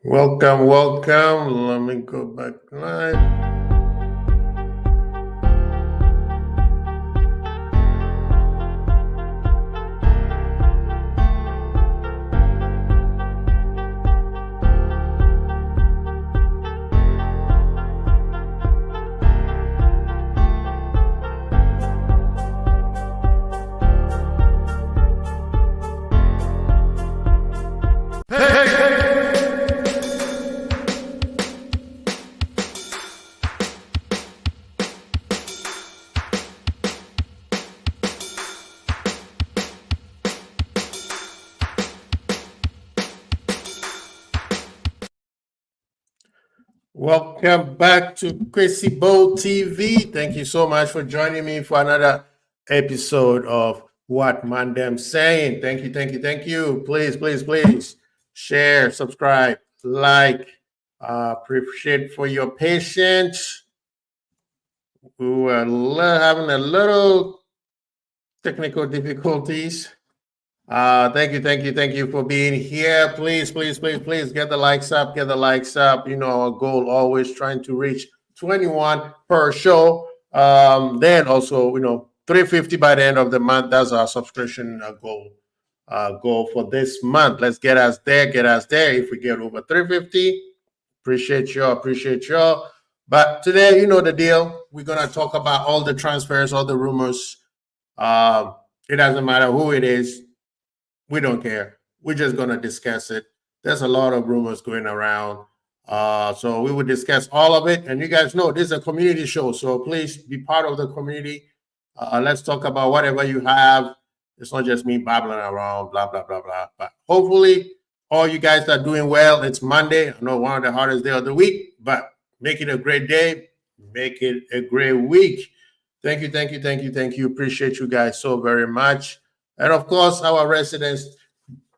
Welcome. Let me go back live. Welcome back to Crazy Bowl TV. Thank you so much for joining me for another episode of What ManDem Saying. Thank you. Please share, subscribe, like. Appreciate for your patience. We were having a little technical difficulties. Thank you for being here. Please get the likes up. You know, our goal always trying to reach 21 per show. Then also, 350 by the end of the month. That's our subscription goal for this month. Let's get us there. If we get over 350, appreciate y'all. But today, you know the deal. We're gonna talk about all the transfers, all the rumors. It doesn't matter who it is. We don't care. We're just going to discuss it. There's a lot of rumors going around. So we will discuss all of it. And you guys know this is a community show. So please be part of the community. Let's talk about whatever you have. It's not just me babbling around, blah, blah, blah, blah. But hopefully all you guys are doing well. It's Monday. I know one of the hardest days of the week, but make it a great day. Make it a great week. Thank you. Appreciate you guys so very much. And of course, our resident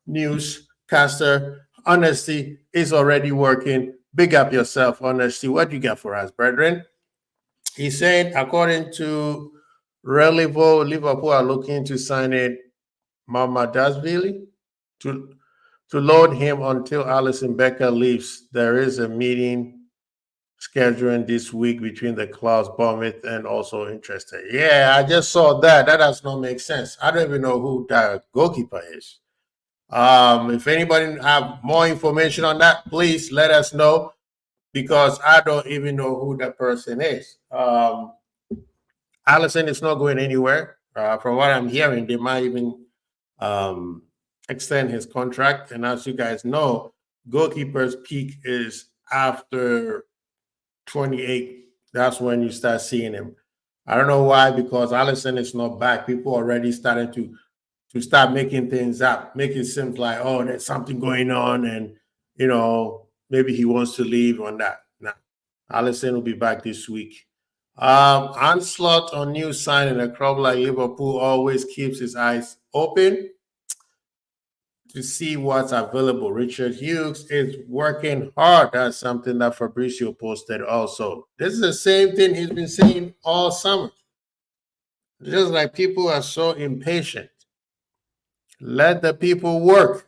newscaster, Honesty, is already working. Big up yourself, Honesty. What you got for us, brethren? He said, according to Relevo, Liverpool are looking to sign it Mamadashvili to load him until Alisson Becker leaves. There is a meeting scheduling this week between the clubs, Bournemouth, and also interested. Yeah, I just saw that. That does not make sense. I don't even know who the goalkeeper is. If anybody have more information on that, please let us know, because I don't even know who that person is. Alisson is not going anywhere. From what I'm hearing, they might even extend his contract. And as you guys know, goalkeeper's peak is after 28. That's when you start seeing him. I don't know why, because Alisson is not back. People already started to start making things up, make it seem like, oh, there's something going on, and maybe he wants to leave on that. Nah, Alisson will be back this week. Onslaught on new signing. A club like Liverpool always keeps his eyes open to see what's available. Richard Hughes is working hard. That's something that Fabrizio posted also. This is the same thing he's been saying all summer. Just like people are so impatient. Let the people work.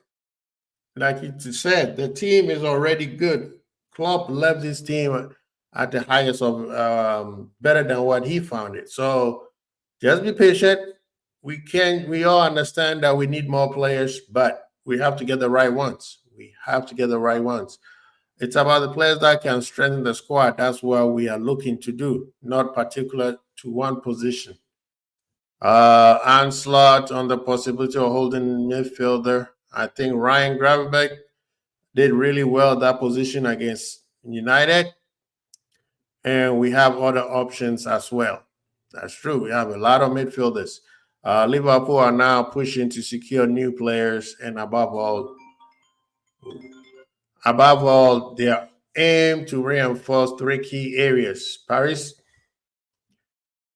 Like you said, the team is already good. Klopp left this team at the highest of better than what he found it. So just be patient. We all understand that we need more players, but we have to get the right ones. It's about the players that can strengthen the squad. That's what we are looking to do, not particular to one position. Onslaught on the possibility of holding midfielder. I think Ryan Gravenberch did really well that position against United. And we have other options as well. That's true. We have a lot of midfielders. Liverpool are now pushing to secure new players, and above all, their aim to reinforce 3 key areas. Paris.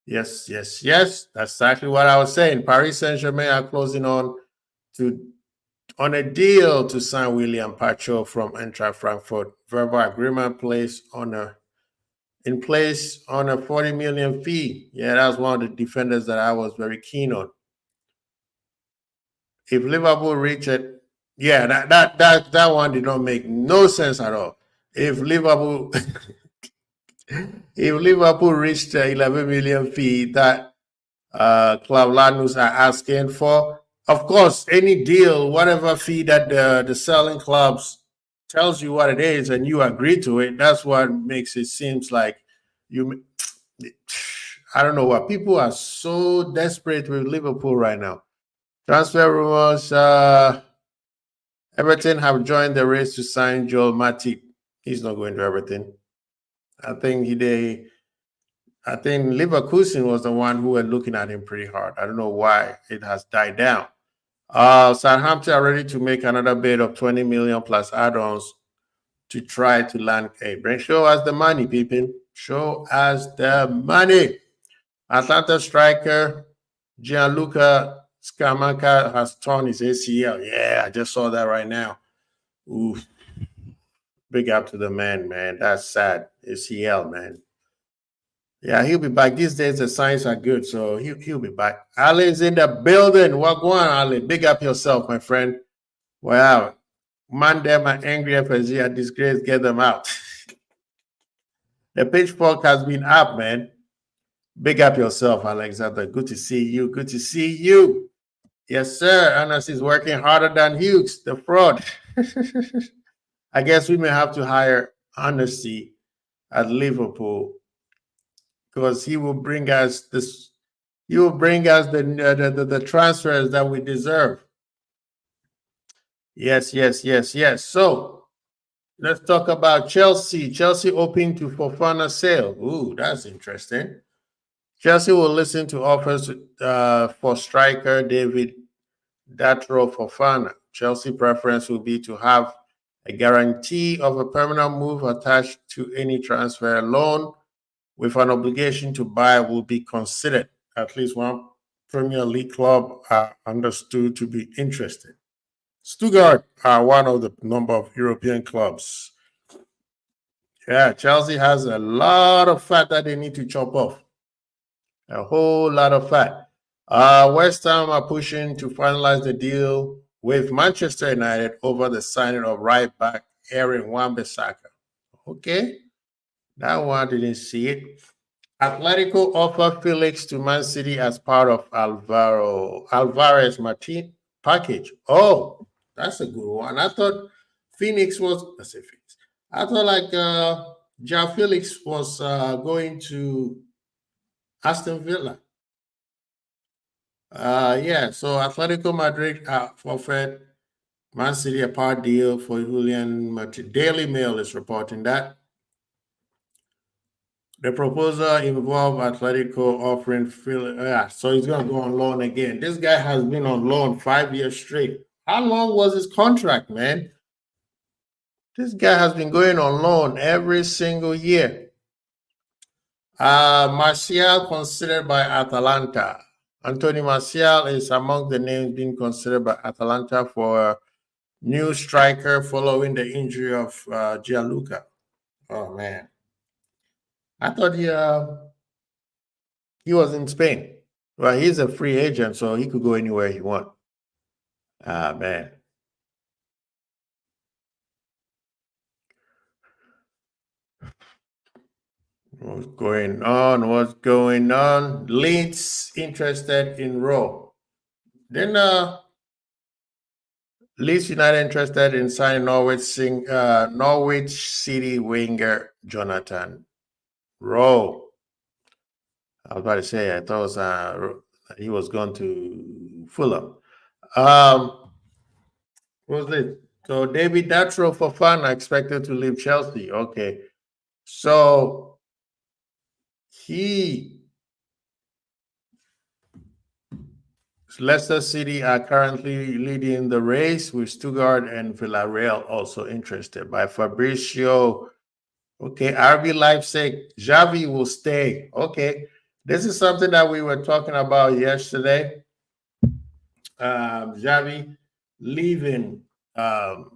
Yes. That's exactly what I was saying. Paris Saint-Germain are closing on a deal to sign William Pacho from Eintracht Frankfurt. Verbal agreement in place on a 40 million fee. Yeah, that's one of the defenders that I was very keen on. If Liverpool reach it, Yeah, that one did not make no sense at all. If Liverpool if Liverpool reached 11 million fee that Club Lanús are asking for, of course, any deal, whatever fee that the selling clubs tells you what it is, and you agree to it, that's what makes it seems like you. I don't know what people are so desperate with Liverpool right now. Transfer rumors. Everton have joined the race to sign Joel Matip. He's not going to Everton. I think I think Leverkusen was the one who were looking at him pretty hard. I don't know why it has died down. Southampton are ready to make another bid of 20 million plus add-ons to try to land Brent. Show us the money, people. Show us the money. Atlanta striker Gianluca Scamacca has torn his ACL. Yeah, I just saw that right now. Oof. Big up to the man. That's sad. ACL, man. Yeah, he'll be back. These days the signs are good, so he'll be back. Ali's in the building. What going on, Ali? Big up yourself, my friend. Wow. ManDem and angry FSG are disgraced. Get them out. The pitchfork has been up, man. Big up yourself, Alexander. Good to see you. Good to see you. Yes, sir. Anas is working harder than Hughes, the fraud. I guess we may have to hire Honesty at Liverpool because he will bring us this. He will bring us the transfers that we deserve. Yes. So let's talk about Chelsea. Chelsea open to Fofana sale. Ooh, that's interesting. Chelsea will listen to offers for striker David Datro Fofana. Chelsea preference will be to have a guarantee of a permanent move attached to any transfer loan with an obligation to buy will be considered. At least one Premier League club are understood to be interested. Stuttgart are one of the number of European clubs. Yeah, Chelsea has a lot of fat that they need to chop off. A whole lot of fat. West Ham are pushing to finalize the deal with Manchester United over the signing of right back Aaron Wan-Bissaka. Okay, that one didn't see it. Atletico offer Felix to Man City as part of Alvarez Martin package. Oh, that's a good one. I thought Phoenix was. I say Phoenix. I thought like Felix was going to Aston Villa. Yeah, so Atletico Madrid forfeit Man City a part deal for Julian Martin. Daily Mail is reporting that. The proposal involved Atletico offering so he's going to go on loan again. This guy has been on loan 5 years straight. How long was his contract, man? This guy has been going on loan every single year. Martial considered by Atalanta. Anthony Martial is among the names being considered by Atalanta for new striker following the injury of Gianluca. Oh man, I thought he was in Spain. Well, he's a free agent, so he could go anywhere he wants. Ah man. What's going on? What's going on? Leeds interested in Rowe. Then Leeds United interested in signing Norwich City winger Jonathan Rowe. I was about to say I thought he was going to Fulham. What was it? So David Datro Fofana expected to leave Chelsea. Okay, so Leicester City are currently leading the race with Stuttgart and Villarreal also interested. By Fabricio. Okay, RB Leipzig, Xavi will stay. Okay, this is something that we were talking about yesterday. Xavi leaving. Bayern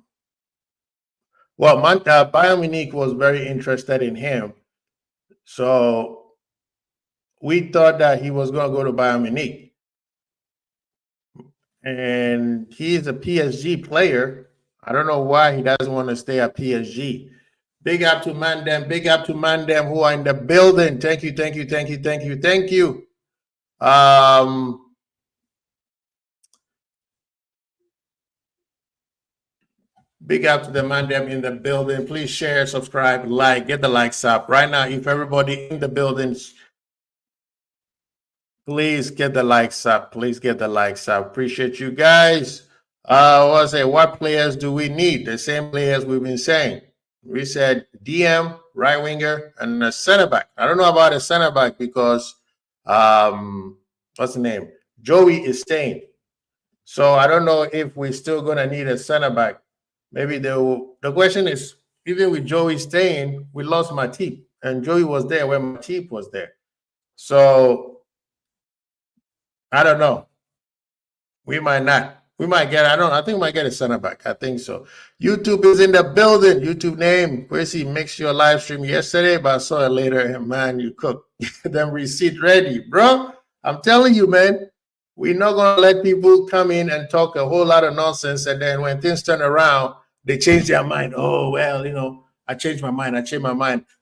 Munich was very interested in him. So we thought that he was going to go to Bayern Munich. and he's a PSG player. I don't know why he doesn't want to stay at PSG. Big up to ManDem. Big up to ManDem who are in the building. Thank you, thank you, thank you, thank you, thank you. Big up to the ManDem in the building. Please share, subscribe, like, get the likes up. Right now, if everybody in the building, please get the likes up. Please get the likes up. Appreciate you guys. What players do we need? The same players we've been saying. We said DM, right winger, and a center back. I don't know about a center back because what's the name? Joey is staying. So I don't know if we're still gonna need a center back. Maybe the question is, even with Joey staying, we lost Matip, and Joey was there when Matip was there. So I don't know. We might not. We might get, I think we might get a center back. I think so. YouTube is in the building. YouTube name. Quincy makes your live stream yesterday, but I saw it later. Man, you cook. Them receipt ready, bro. I'm telling you, man. We're not going to let people come in and talk a whole lot of nonsense. And then when things turn around, they change their mind. Oh, well, I changed my mind.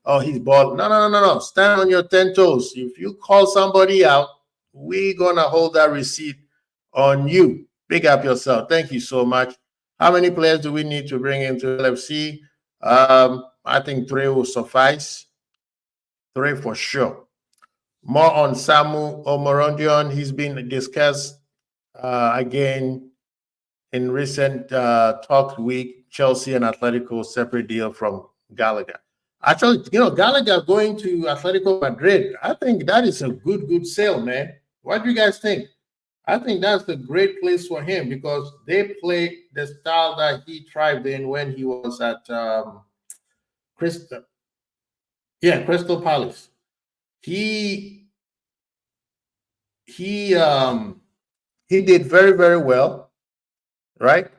Oh, he's bald. No. Stand on your 10 toes. If you call somebody out, we're going to hold that receipt on you. Big up yourself. Thank you so much. How many players do we need to bring into LFC? I think 3 will suffice. 3 for sure. More on Samu Omorondion. He's been discussed again in recent talk week. Chelsea and Atletico separate deal from Gallagher. Actually, Gallagher going to Atletico Madrid. I think that is a good sale, man. What do you guys think? I think that's a great place for him because they play the style that he thrived in when he was at Crystal Palace. He did very, very well, right?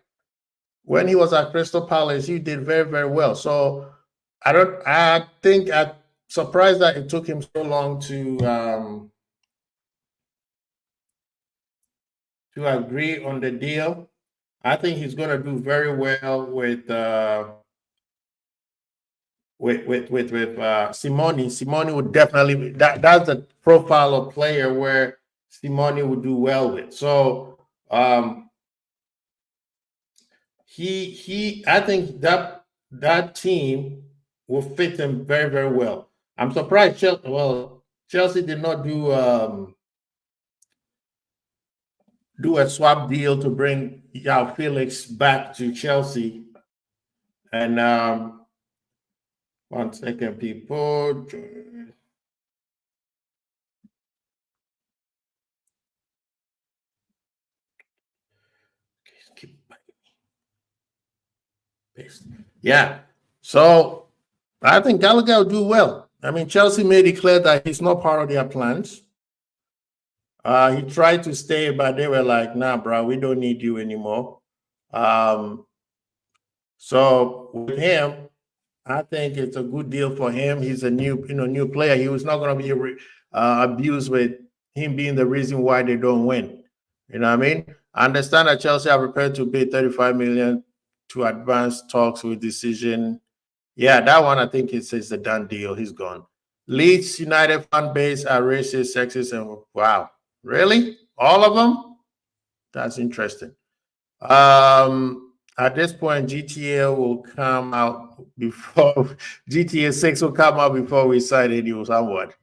When he was at Crystal Palace, he did very, very well. So I'm surprised that it took him so long to agree on the deal. I think he's going to do very well with Simone. Simone would definitely that's the profile of player where Simone would do well with. So I think that team will fit him very, very well. I'm surprised Chelsea did not do a swap deal to bring João Felix back to Chelsea. And 1 second, people. Yeah. So I think Gallagher will do well. I mean, Chelsea made it clear that he's not part of their plans. He tried to stay, but they were like, nah, bro, we don't need you anymore. So with him, I think it's a good deal for him. He's a new player. He was not going to be abused with him being the reason why they don't win. You know what I mean? I understand that Chelsea are prepared to pay 35 million to advance talks with decision. Yeah, that one I think it's a done deal. He's gone. Leeds United fan base are racist, sexist, and wow, really? All of them? That's interesting. At this point, GTA will come out before GTA 6 will come out before we sign it. You somewhat.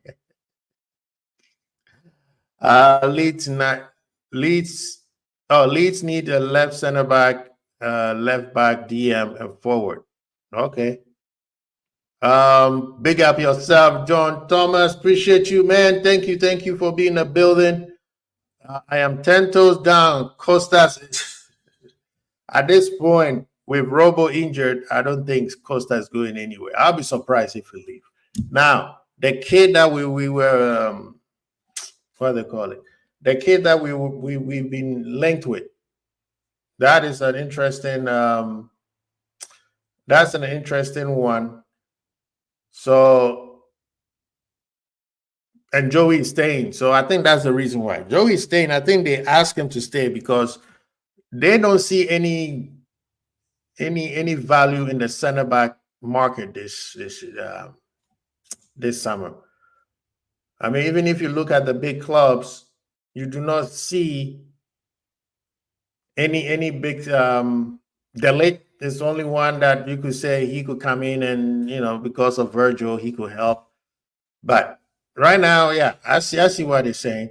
Leeds need a left center back, left back, DM, and forward. Okay. Big up yourself, John Thomas. Appreciate you, man. Thank you for being in the building. I am 10 toes down. Costas. At this point, with Robo injured, I don't think Costa is going anywhere. I'll be surprised if he leave. Now, the kid that we were, what do they call it? The kid that we've been linked with. That is an interesting. That's an interesting one. So, and Joey is staying. So I think that's the reason why Joey is staying. I think they asked him to stay because they don't see any value in the center back market this summer. I mean, even if you look at the big clubs, you do not see any big. The late is only one that you could say he could come in and because of Virgil he could help. But right now, yeah, I see what he's saying.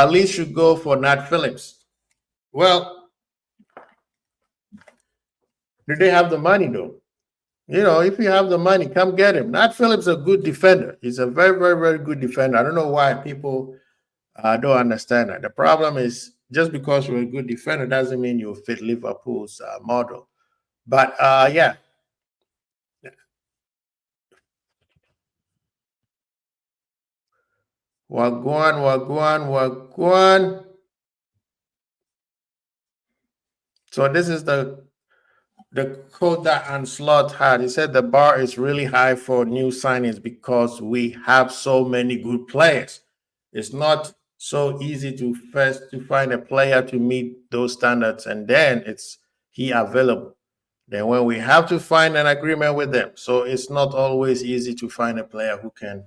Lee should go for Nat Phillips. Well, do they have the money though? If you have the money, come get him. Nat Phillips is a good defender. He's a very, very, very good defender. I don't know why people don't understand that. The problem is just because you're a good defender doesn't mean you fit Liverpool's model. But yeah. Wagwan, wagwan, wagwan. So this is the quote that Anslot had. He said the bar is really high for new signings because we have so many good players. It's not so easy to find a player to meet those standards, and then it's he available. Then when we have to find an agreement with them, so it's not always easy to find a player who can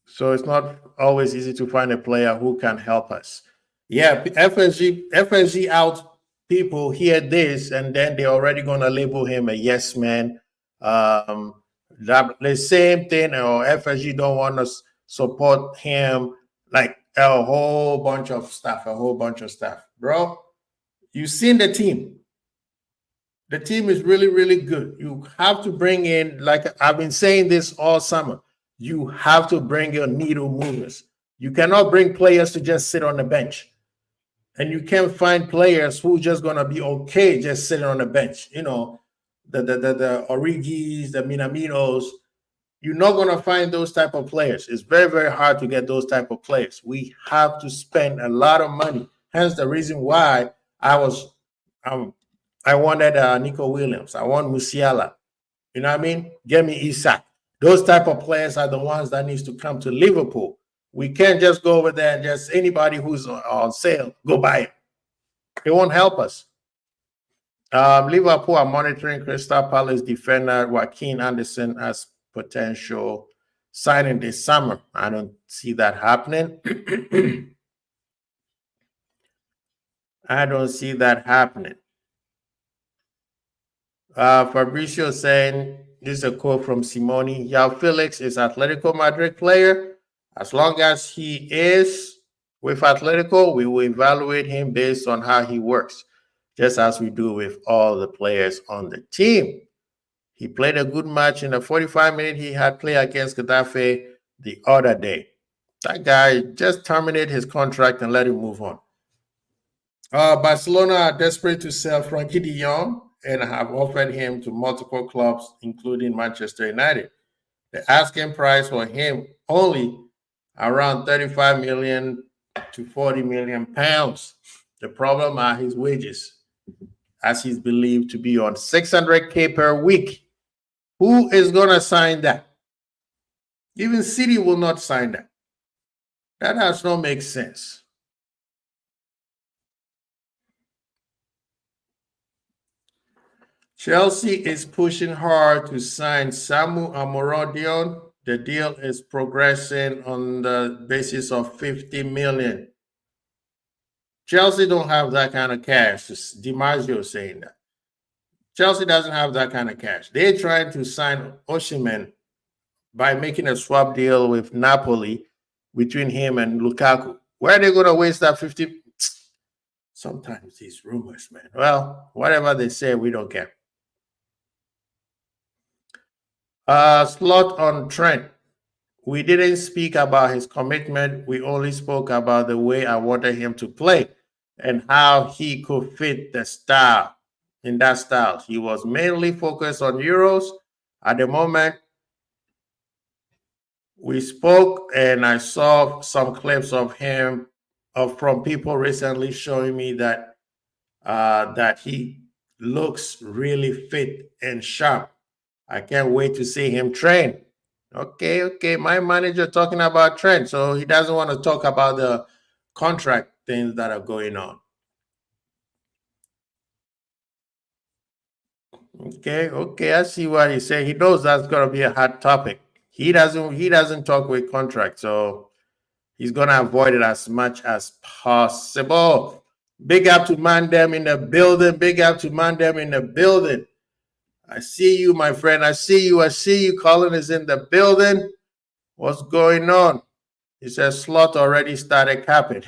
so it's not always easy to find a player who can help us. Yeah, FSG out people hear this and then they're already gonna label him a yes man. The same thing, or FSG don't want to support him, like a whole bunch of stuff, bro. You've seen the team. The team is really, really good. You have to bring in, like I've been saying this all summer, you have to bring your needle movers. You cannot bring players to just sit on the bench. And you can't find players who just gonna be okay just sitting on the bench. The Origis, the Minaminos. You're not gonna find those type of players. It's very, very hard to get those type of players. We have to spend a lot of money. Hence the reason why I wanted Nico Williams. I want Musiala. You know what I mean? Get me Isak. Those type of players are the ones that needs to come to Liverpool. We can't just go over there and just anybody who's on sale, go buy it. It won't help us. Liverpool are monitoring Crystal Palace defender Joaquin Anderson as potential signing this summer. I don't see that happening. I don't see that happening. Fabricio saying, this is a quote from Simoni, João Felix is Atletico Madrid player. As long as he is with Atletico, we will evaluate him based on how he works, just as we do with all the players on the team. He played a good match in the 45 minutes he had played against Getafe the other day. That guy just terminated his contract and let him move on. Barcelona are desperate to sell Frankie de Jong and have offered him to multiple clubs, including Manchester United. The asking price for him only around 35 million to 40 million pounds. The problem are his wages, as he's believed to be on 600K per week. Who is going to sign that? Even City will not sign that. That does not make sense. Chelsea is pushing hard to sign Samu Amorodion. The deal is progressing on the basis of 50 million. Chelsea don't have that kind of cash. DiMaggio saying that. Chelsea doesn't have that kind of cash. They're trying to sign Osimhen by making a swap deal with Napoli between him and Lukaku. Where are they going to waste that 50? Sometimes these rumors, man. Well, whatever they say, we don't care. Slot on Trent. We didn't speak about his commitment. We only spoke about the way I wanted him to play and how he could fit the style. In that style, he was mainly focused on Euros. At the moment, we spoke and I saw some clips of him from people recently showing me that that he looks really fit and sharp. I can't wait to see him train. Okay. My manager talking about Trent, so he doesn't want to talk about the contract things that are going on. Okay. I see what he said. He knows that's gonna be a hot topic. He doesn't talk with contract, so he's gonna avoid it as much as possible. Big up to ManDem in the building. Big up to ManDem in the building. I see you, my friend. I see you. Colin is in the building. What's going on? He says slot already started capping.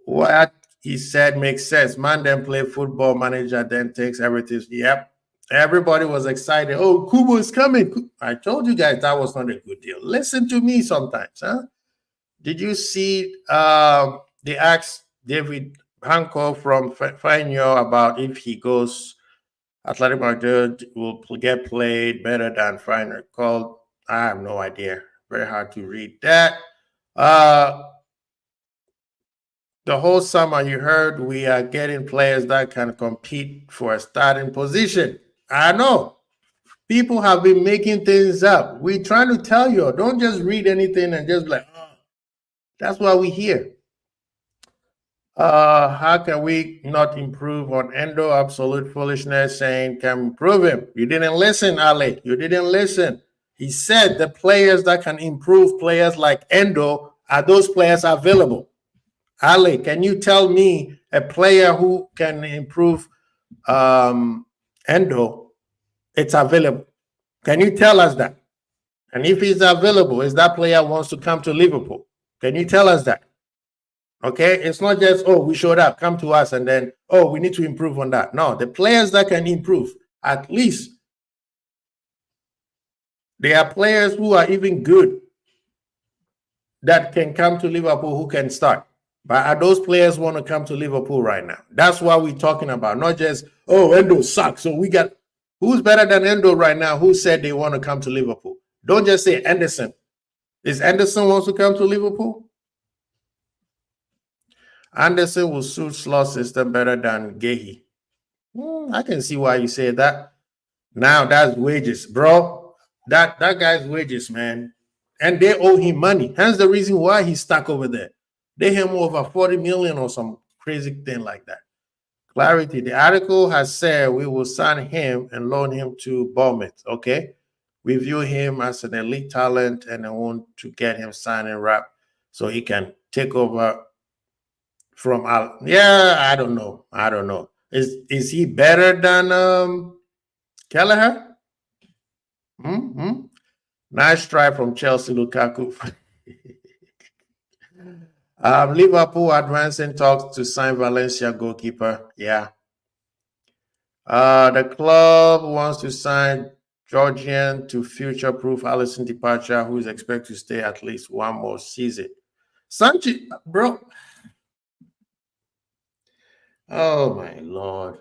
What he said makes sense. ManDem play football manager, then takes everything. Yep. Everybody was excited. Oh, Kubo is coming. I told you guys that was not a good deal. Listen to me sometimes, huh? Did you see they asked David Hanko from Fanyo about if he goes Athletic Madrid will get played better than Feiner called? I have no idea. Very hard to read that. The whole summer you heard we are getting players that can compete for a starting position. I know. People have been making things up. We're trying to tell you, don't just read anything and just be like, oh, that's why we're here. How can we not improve on Endo? Absolute foolishness saying can improve him. You didn't listen, Ale. You didn't listen. He said the players that can improve players like Endo are those players available. Ale, can you tell me a player who can improve Endo? It's available. Can you tell us that? And if he's available, is that player wants to come to Liverpool? Can you tell us that? Okay, it's not just, oh, we showed up, come to us, and then, oh, we need to improve on that. No, the players that can improve, at least there are players who are even good that can come to Liverpool who can start. But are those players want to come to Liverpool right now? That's what we're talking about. Not just, oh, Endo sucks. So we got who's better than Endo right now? Who said they want to come to Liverpool? Don't just say Anderson. Is Anderson wants to come to Liverpool? Anderson will suit slot system better than Gehi. I can see why you say that. Now that's wages, bro. That guy's wages, man. And they owe him money. Hence the reason why he's stuck over there. They him over 40 million or some crazy thing like that. Clarity. The article has said we will sign him and loan him to Bournemouth. Okay. We view him as an elite talent and I want to get him signing wrap so he can take over from Al. Yeah, I don't know. Is he better than Kelleher? Mm-hmm. Nice try from Chelsea Lukaku. Liverpool advancing talks to sign Valencia goalkeeper. Yeah. The club wants to sign Georgian to future-proof Alisson departure, who is expected to stay at least one more season. Sanchez, bro. Oh my Lord.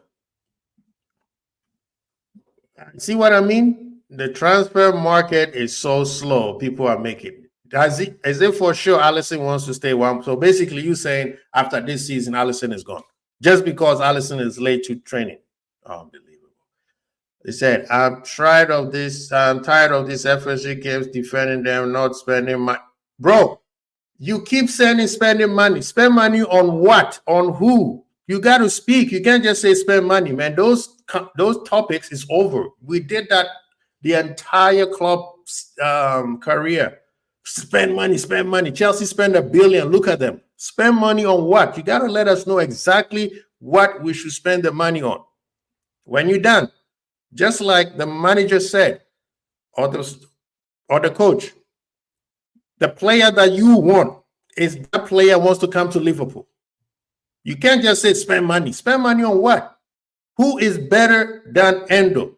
See what I mean? The transfer market is so slow. People are making. Is it for sure Alisson wants to stay one? So basically, you saying after this season, Alisson is gone just because Alisson is late to training. Unbelievable. They said, I'm tired of this FSG games defending them, not spending money. Bro, you keep saying spending money. Spend money on what? On who? You got to speak. You can't just say spend money, man. Those topics is over. We did that the entire club career. Spend money. Chelsea spend $1 billion. Look at them. Spend money on what? You got to let us know exactly what we should spend the money on. When you're done, just like the manager said, or the coach, the player that you want is that player wants to come to Liverpool. You can't just say spend money. Spend money on what? Who is better than Endo?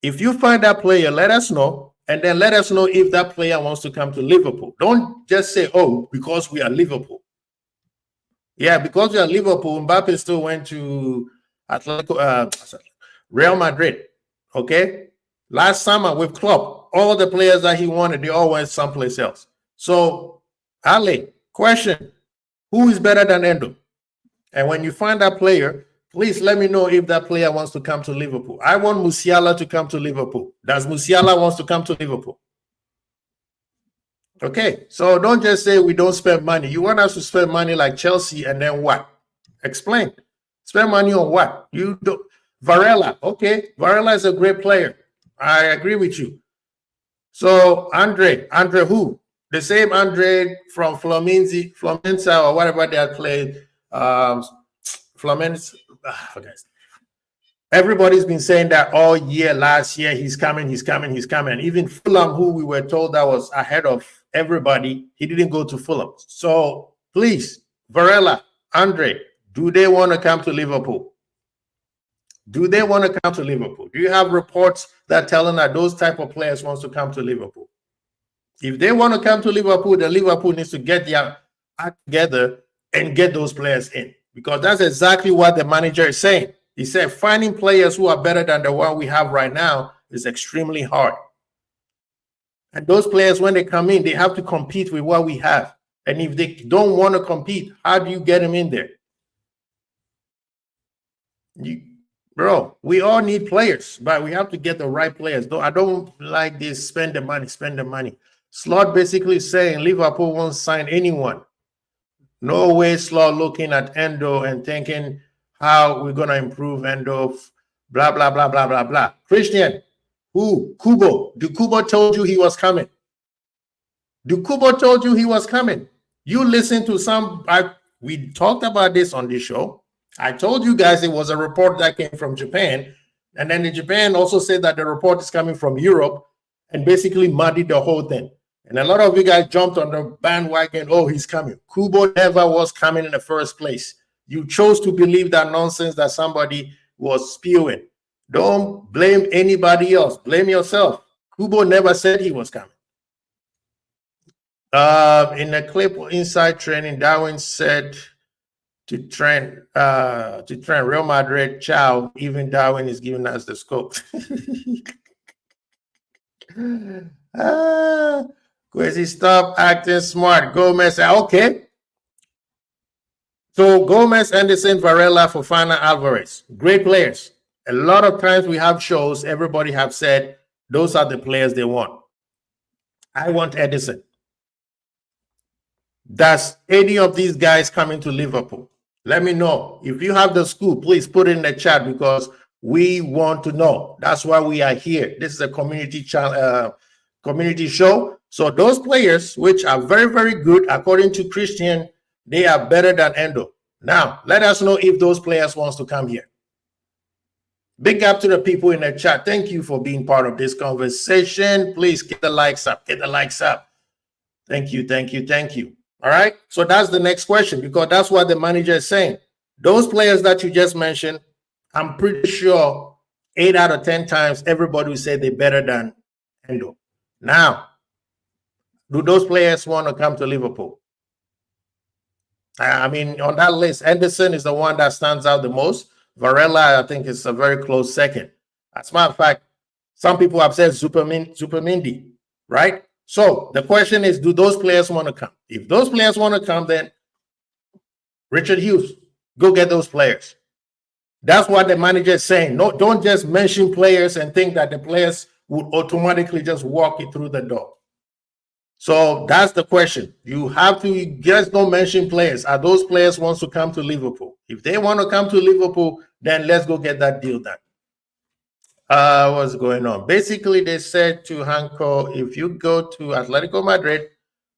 If you find that player, let us know. And then let us know if that player wants to come to Liverpool. Don't just say, oh, because we are Liverpool. Yeah, because we are Liverpool, Mbappe still went to Real Madrid. Okay? Last summer with Klopp, all the players that he wanted, they all went someplace else. So, Ale, question, who is better than Endo? And when you find that player, Please let me know if that player wants to come to Liverpool. I want Musiala to come to Liverpool. Does Musiala wants to come to Liverpool? Okay, so don't just say we don't spend money. You want us to spend money like Chelsea, and then what? Explain. Spend money on what? You do Varela. Okay, Varela is a great player. I agree with you. So Andre who? The same Andre from Fluminense or whatever they had played. Fluminense. Everybody's been saying that all year, last year, he's coming. Even Fulham, who we were told that was ahead of everybody, he didn't go to Fulham. So please, Varela, Andre, do they want to come to Liverpool? Do they want to come to Liverpool? Do you have reports that telling that those type of players wants to come to Liverpool? If they want to come to Liverpool, then Liverpool needs to get their act together and get those players in, because that's exactly what the manager is saying. He said finding players who are better than the one we have right now is extremely hard. And those players, when they come in, they have to compete with what we have. And if they don't want to compete, how do you get them in there? Bro, we all need players, but we have to get the right players. I don't like this spend the money. Slot basically saying Liverpool won't sign anyone. No way Slot looking at Endo and thinking how we're going to improve Endo, blah, blah, blah, blah, blah, blah. Christian, who? Kubo. Kubo told you he was coming. Kubo told you he was coming. You listen to we talked about this on this show. I told you guys it was a report that came from Japan. And then Japan also said that the report is coming from Europe and basically muddied the whole thing. And a lot of you guys jumped on the bandwagon. Oh, he's coming. Kubo never was coming in the first place. You chose to believe that nonsense that somebody was spewing. Don't blame anybody else. Blame yourself. Kubo never said he was coming. In a clip inside training, Darwin said to train Real Madrid, ciao. Even Darwin is giving us the scope. Quasi, stop acting smart. Gomez, okay. So Gomez, Anderson, Varela, Fofana, Alvarez, great players. A lot of times we have shows, everybody have said those are the players they want. I want Edison. Does any of these guys coming to Liverpool? Let me know. If you have the scoop, please put it in the chat, because we want to know. That's why we are here. This is a community channel, community show. So those players, which are very, very good, according to Christian, they are better than Endo. Now, let us know if those players wants to come here. Big up to the people in the chat. Thank you for being part of this conversation. Please get the likes up. Get the likes up. Thank you, thank you, thank you. All right, so that's the next question, because that's what the manager is saying. Those players that you just mentioned, I'm pretty sure 8 out of 10 times everybody will say they're better than Endo. Now, do those players want to come to Liverpool? I mean, on that list, Anderson is the one that stands out the most. Varela, I think, is a very close second. As a matter of fact, some people have said Supermindy, right? So the question is, do those players want to come? If those players want to come, then Richard Hughes, go get those players. That's what the manager is saying. No, don't just mention players and think that the players would automatically just walk it through the door. So that's the question. You have to just don't mention players. Are those players wants to come to Liverpool? If they want to come to Liverpool, then let's go get that deal done. What's going on? Basically, they said to Hanko, if you go to Atletico Madrid,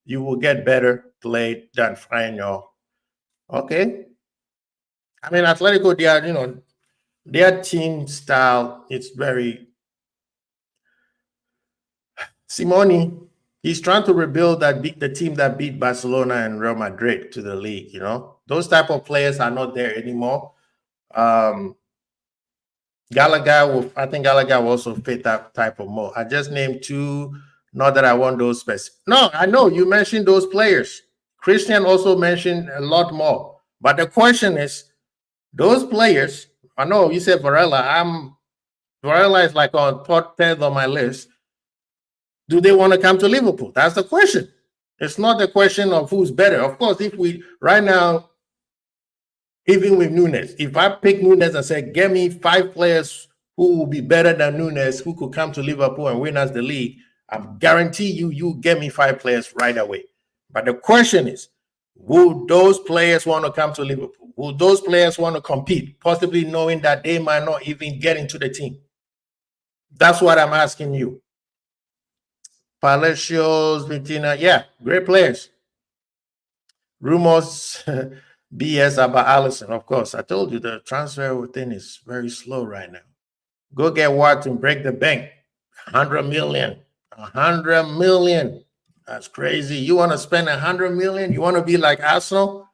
you will get better play than Frano. Okay. I mean, Atletico, they are, their team style, it's very Simone. He's trying to rebuild the team that beat Barcelona and Real Madrid to the league. Those type of players are not there anymore. Gallagher, I think Gallagher will also fit that type of mode. I just named two. Not that I want those specific. No, I know you mentioned those players. Christian also mentioned a lot more. But the question is, those players. I know you said Varela. Varela is like on top 10 on my list. Do they want to come to Liverpool? That's the question. It's not the question of who's better. Of course, if we right now, even with Nunes. If I pick Nunes and say, get me 5 players who will be better than Nunes, who could come to Liverpool and win us the league, I guarantee you get me 5 players right away. But the question is, will those players want to come to Liverpool? Will those players want to compete, possibly knowing that they might not even get into the team? That's what I'm asking you. Palacios, Vitina, yeah, great players. Rumors, BS about Allison, of course. I told you the transfer thing is very slow right now. Go get Watson, break the bank. 100 million. 100 million. That's crazy. You want to spend 100 million? You want to be like Arsenal?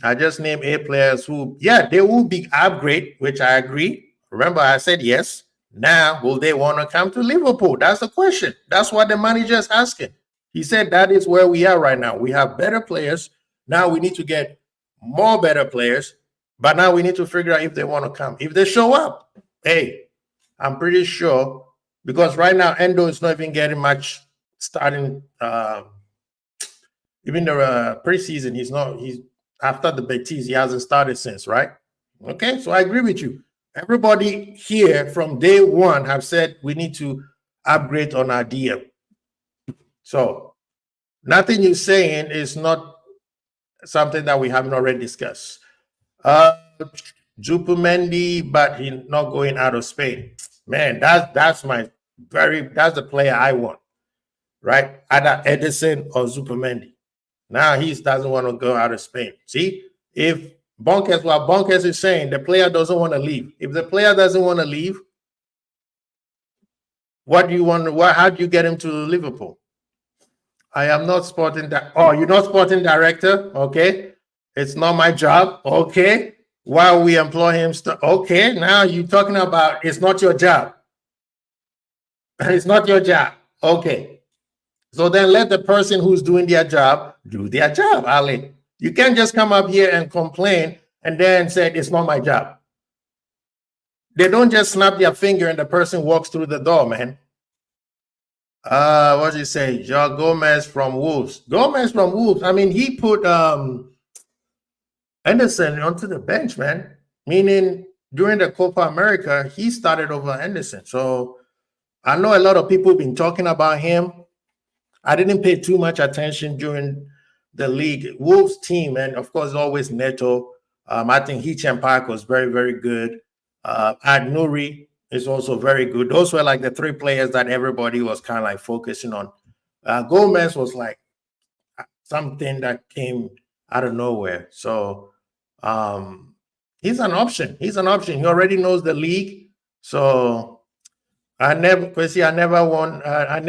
I just named 8 players who, yeah, they will be upgrade, which I agree. Remember, I said yes. Now, will they want to come to Liverpool? That's the question. That's what the manager is asking. He said that is where we are right now. We have better players. Now we need to get more better players. But now we need to figure out if they want to come. If they show up, hey, I'm pretty sure, because right now Endo is not even getting much starting. Even the preseason, he's after the Betis, he hasn't started since, right? Okay, so I agree with you. Everybody here from day one have said we need to upgrade on our DM. So nothing you're saying is not something that we haven't already discussed. Zupimendi, but he's not going out of Spain. Man, that's the player I want, right? Either Edison or Zupimendi. Now he doesn't want to go out of Spain. See, if Bonkers is saying, the player doesn't want to leave. If the player doesn't want to leave, what do you want? How do you get him to Liverpool? I am not sporting that. Oh, you're not sporting director? Okay. It's not my job. Okay. While we employ him, okay. Now you're talking about it's not your job. It's not your job. Okay. So then let the person who's doing their job do their job, Ali. You can't just come up here and complain and then say it's not my job. They don't just snap their finger and the person walks through the door, man. What did you say? Joe Gomez from Wolves. Gomez from Wolves. I mean, he put Anderson onto the bench, man. Meaning during the Copa America, he started over Anderson. So I know a lot of people have been talking about him. I didn't pay too much attention during the league. Wolves team, and of course, always Neto. I think Hichem Park was very, very good. Ad-Nouri is also very good. Those were like the 3 players that everybody was kind of like focusing on. Gomez was like something that came out of nowhere. So he's an option. He's an option. He already knows the league. So I'm probably saying, I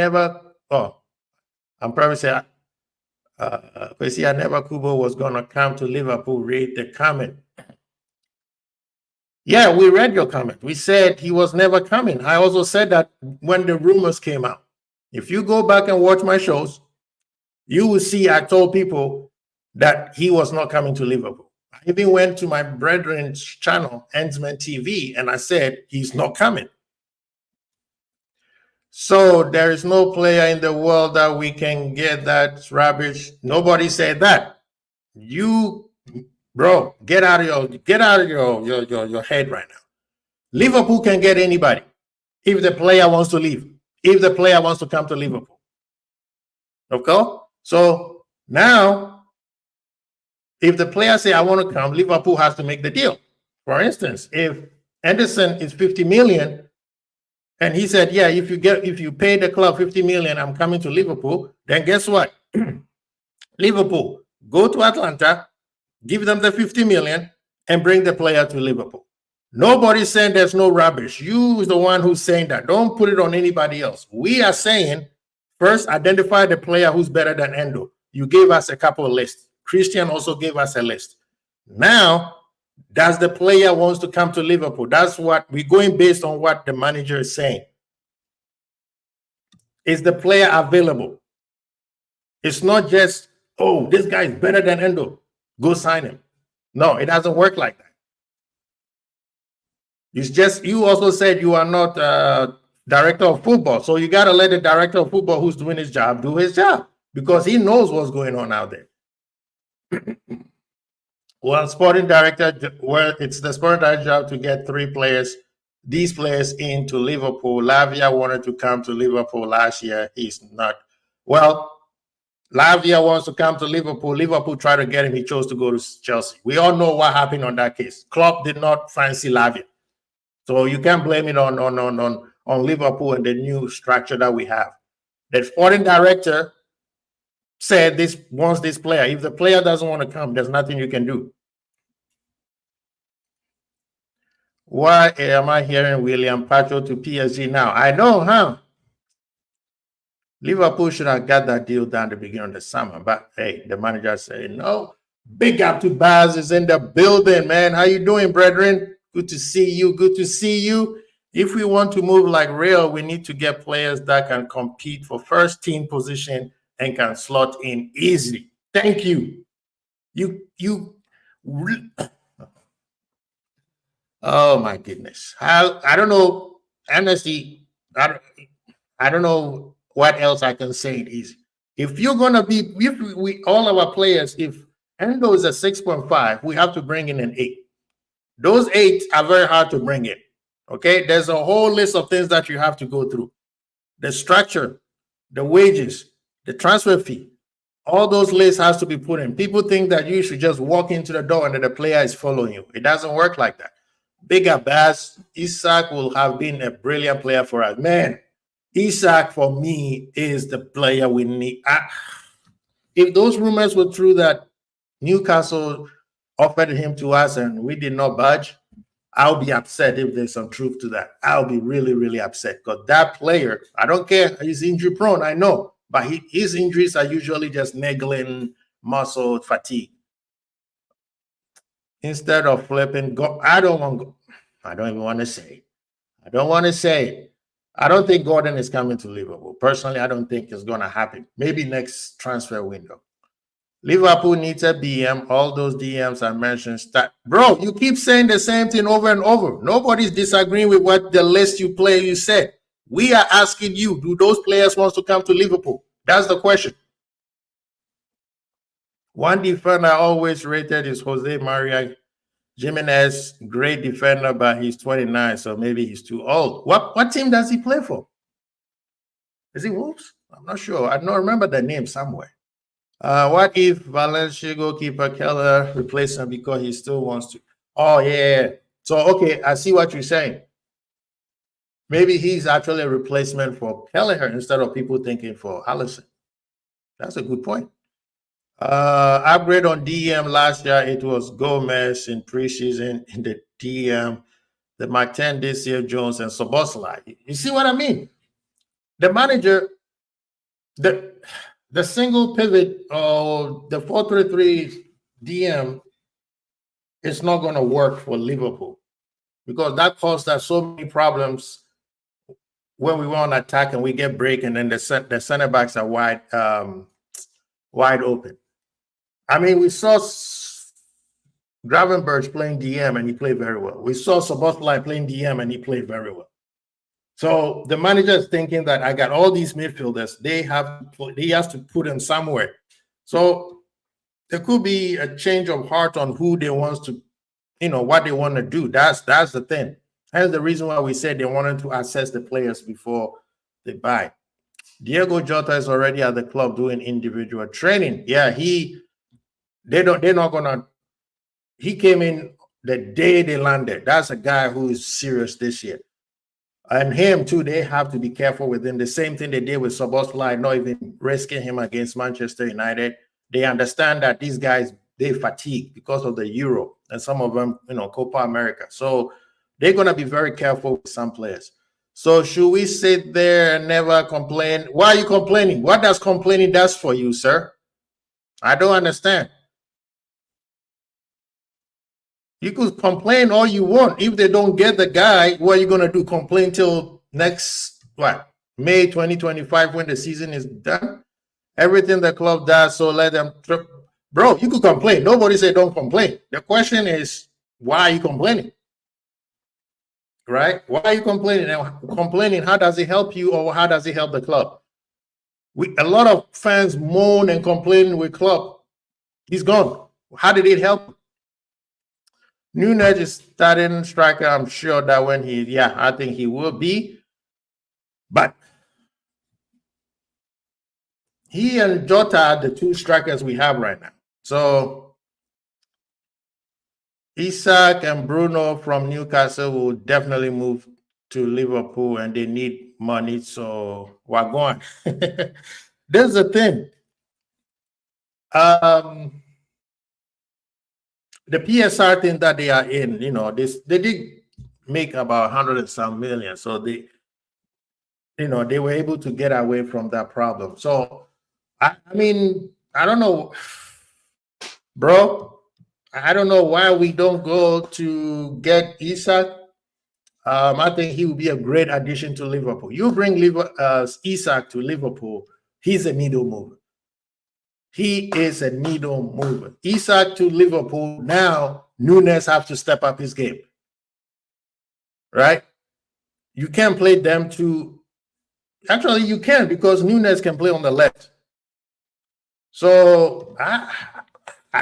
never Kubo was going to come to Liverpool. Read the comment. Yeah, we read your comment. We said he was never coming. I also said that when the rumors came out. If you go back and watch my shows, you will see I told people that he was not coming to Liverpool. I even went to my brethren's channel, Endsman TV, and I said he's not coming. So there is no player in the world that we can get that's rubbish. Nobody said that. You, bro, get out of your head right now. Liverpool can get anybody if the player wants to leave, if the player wants to come to Liverpool. Okay? So now, if the player say I want to come, Liverpool has to make the deal. For instance, if Anderson is 50 million, and he said, yeah, if you pay the club 50 million, I'm coming to Liverpool, then guess what? Liverpool, go to Atlanta, give them the 50 million, and bring the player to Liverpool. Nobody's saying there's no rubbish. You is the one who's saying that. Don't put it on anybody else. We are saying, first, identify the player who's better than Endo. You gave us a couple of lists. Christian also gave us a list. Now, does the player wants to come to Liverpool? That's what we're going based on what the manager is saying. Is the player available? It's not just, oh, this guy is better than Endo. Go sign him. No, it doesn't work like that. It's just, you also said you are not director of football. So you got to let the director of football who's doing his job do his job because he knows what's going on out there. Well, sporting director, well, it's the sporting director job to get these players into Liverpool. Lavia wanted to come to Liverpool last year. He's not. Well, Lavia wants to come to Liverpool. Liverpool tried to get him. He chose to go to Chelsea. We all know what happened on that case. Klopp did not fancy Lavia. So you can't blame it on Liverpool and the new structure that we have. The sporting director said this wants this player. If the player doesn't want to come, there's nothing you can do. Why am I hearing William Pacho to PSG now? I know, huh? Liverpool should have got that deal done at the beginning of the summer, but hey, the manager said no. Big up to Baz is in the building, man. How you doing, brethren? Good to see you. Good to see you. If we want to move like real, we need to get players that can compete for first team position and can slot in easily. Thank you. Oh my goodness. I don't know. Honestly, I don't know what else I can say it easy. If you're gonna be, if we all our players, if Endo is a 6.5, we have to bring in an 8. Those 8 are very hard to bring in. Okay, there's a whole list of things that you have to go through. The structure, the wages, the transfer fee, all those lists has to be put in. People think that you should just walk into the door and that the player is following you. It doesn't work like that. Big up, Bass. Isak will have been a brilliant player for us. Man, Isak for me is the player we need. If those rumors were true that Newcastle offered him to us and we did not budge, I'll be upset if there's some truth to that. I'll be really, really upset because that player, I don't care, he's injury prone, I know, but his injuries are usually just niggling muscle fatigue. Instead of flipping, I don't even want to say. I don't think Gordon is coming to Liverpool. Personally, I don't think it's going to happen. Maybe next transfer window. Liverpool needs a DM. All those DMs I mentioned. Bro, you keep saying the same thing over and over. Nobody's disagreeing with what the list you said. We are asking you, do those players want to come to Liverpool? That's the question. One defender I always rated is Jose Maria Jimenez. Great defender, but he's 29, so maybe he's too old. What team does he play for? Is he Wolves? I'm not sure. I don't remember the name somewhere. What if Valencia goalkeeper Keller replaces him because he still wants to? Oh, yeah. So, okay, I see what you're saying. Maybe he's actually a replacement for Kelleher instead of people thinking for Allison. That's a good point. Upgrade on DM last year, it was Gomez in preseason in the DM. The Mark 10 this year, Jones and Soboslai. You see what I mean? The manager, the single pivot or the 4-3-3 DM is not going to work for Liverpool because that caused us so many problems when we were on attack and we get break and then the center backs are wide open. I mean, we saw Gravenberch playing DM and he played very well. We saw Soboslai playing DM and he played very well. So the manager is thinking that I got all these midfielders. He has to put them somewhere. So there could be a change of heart on who they want to, what they want to do. That's the thing. That's the reason why we said they wanted to assess the players before they buy. Diego Jota is already at the club doing individual training. Yeah, he came in the day they landed. That's a guy who is serious this year. And him too, they have to be careful with him. The same thing they did with Szoboszlai, not even risking him against Manchester United. They understand that these guys, they fatigue because of the Euro and some of them, Copa America. So they're going to be very careful with some players. So should we sit there and never complain? Why are you complaining? What does complaining does for you, sir? I don't understand. You could complain all you want. If they don't get the guy, what are you going to do? Complain till next, May 2025 when the season is done? Everything the club does, so let them trip. Bro, you could complain. Nobody said don't complain. The question is, why are you complaining? Right? Why are you complaining? And complaining, how does it help you or how does it help the club? A lot of fans moan and complain with club. He's gone. How did it help? Nunez is starting striker. I'm sure that when I think he will be. But he and Jota are the two strikers we have right now. So Isak and Bruno from Newcastle will definitely move to Liverpool, and they need money. So we're going. There's the thing. The PSR thing that they are in, they did make about 100 and some million. So they were able to get away from that problem. So I mean, I don't know, bro. I don't know why we don't go to get Isak. I think he would be a great addition to Liverpool. You bring Isak to Liverpool, he's a needle mover. He is a needle mover. Isak to Liverpool, now Nunez have to step up his game. Right? You can't play them to... Actually, you can, because Nunez can play on the left. So I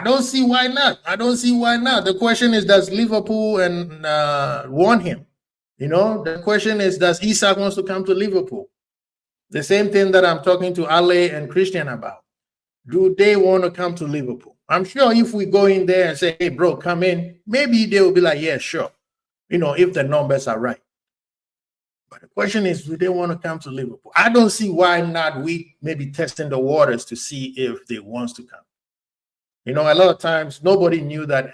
don't see why not. I don't see why not. The question is, does Liverpool want him? The question is, does Isak wants to come to Liverpool? The same thing that I'm talking to Ale and Christian about. Do they want to come to Liverpool? I'm sure if we go in there and say, hey, bro, come in, maybe they will be like, yeah, sure. If the numbers are right. But the question is, do they want to come to Liverpool? I don't see why not we maybe testing the waters to see if they wants to come. A lot of times nobody knew that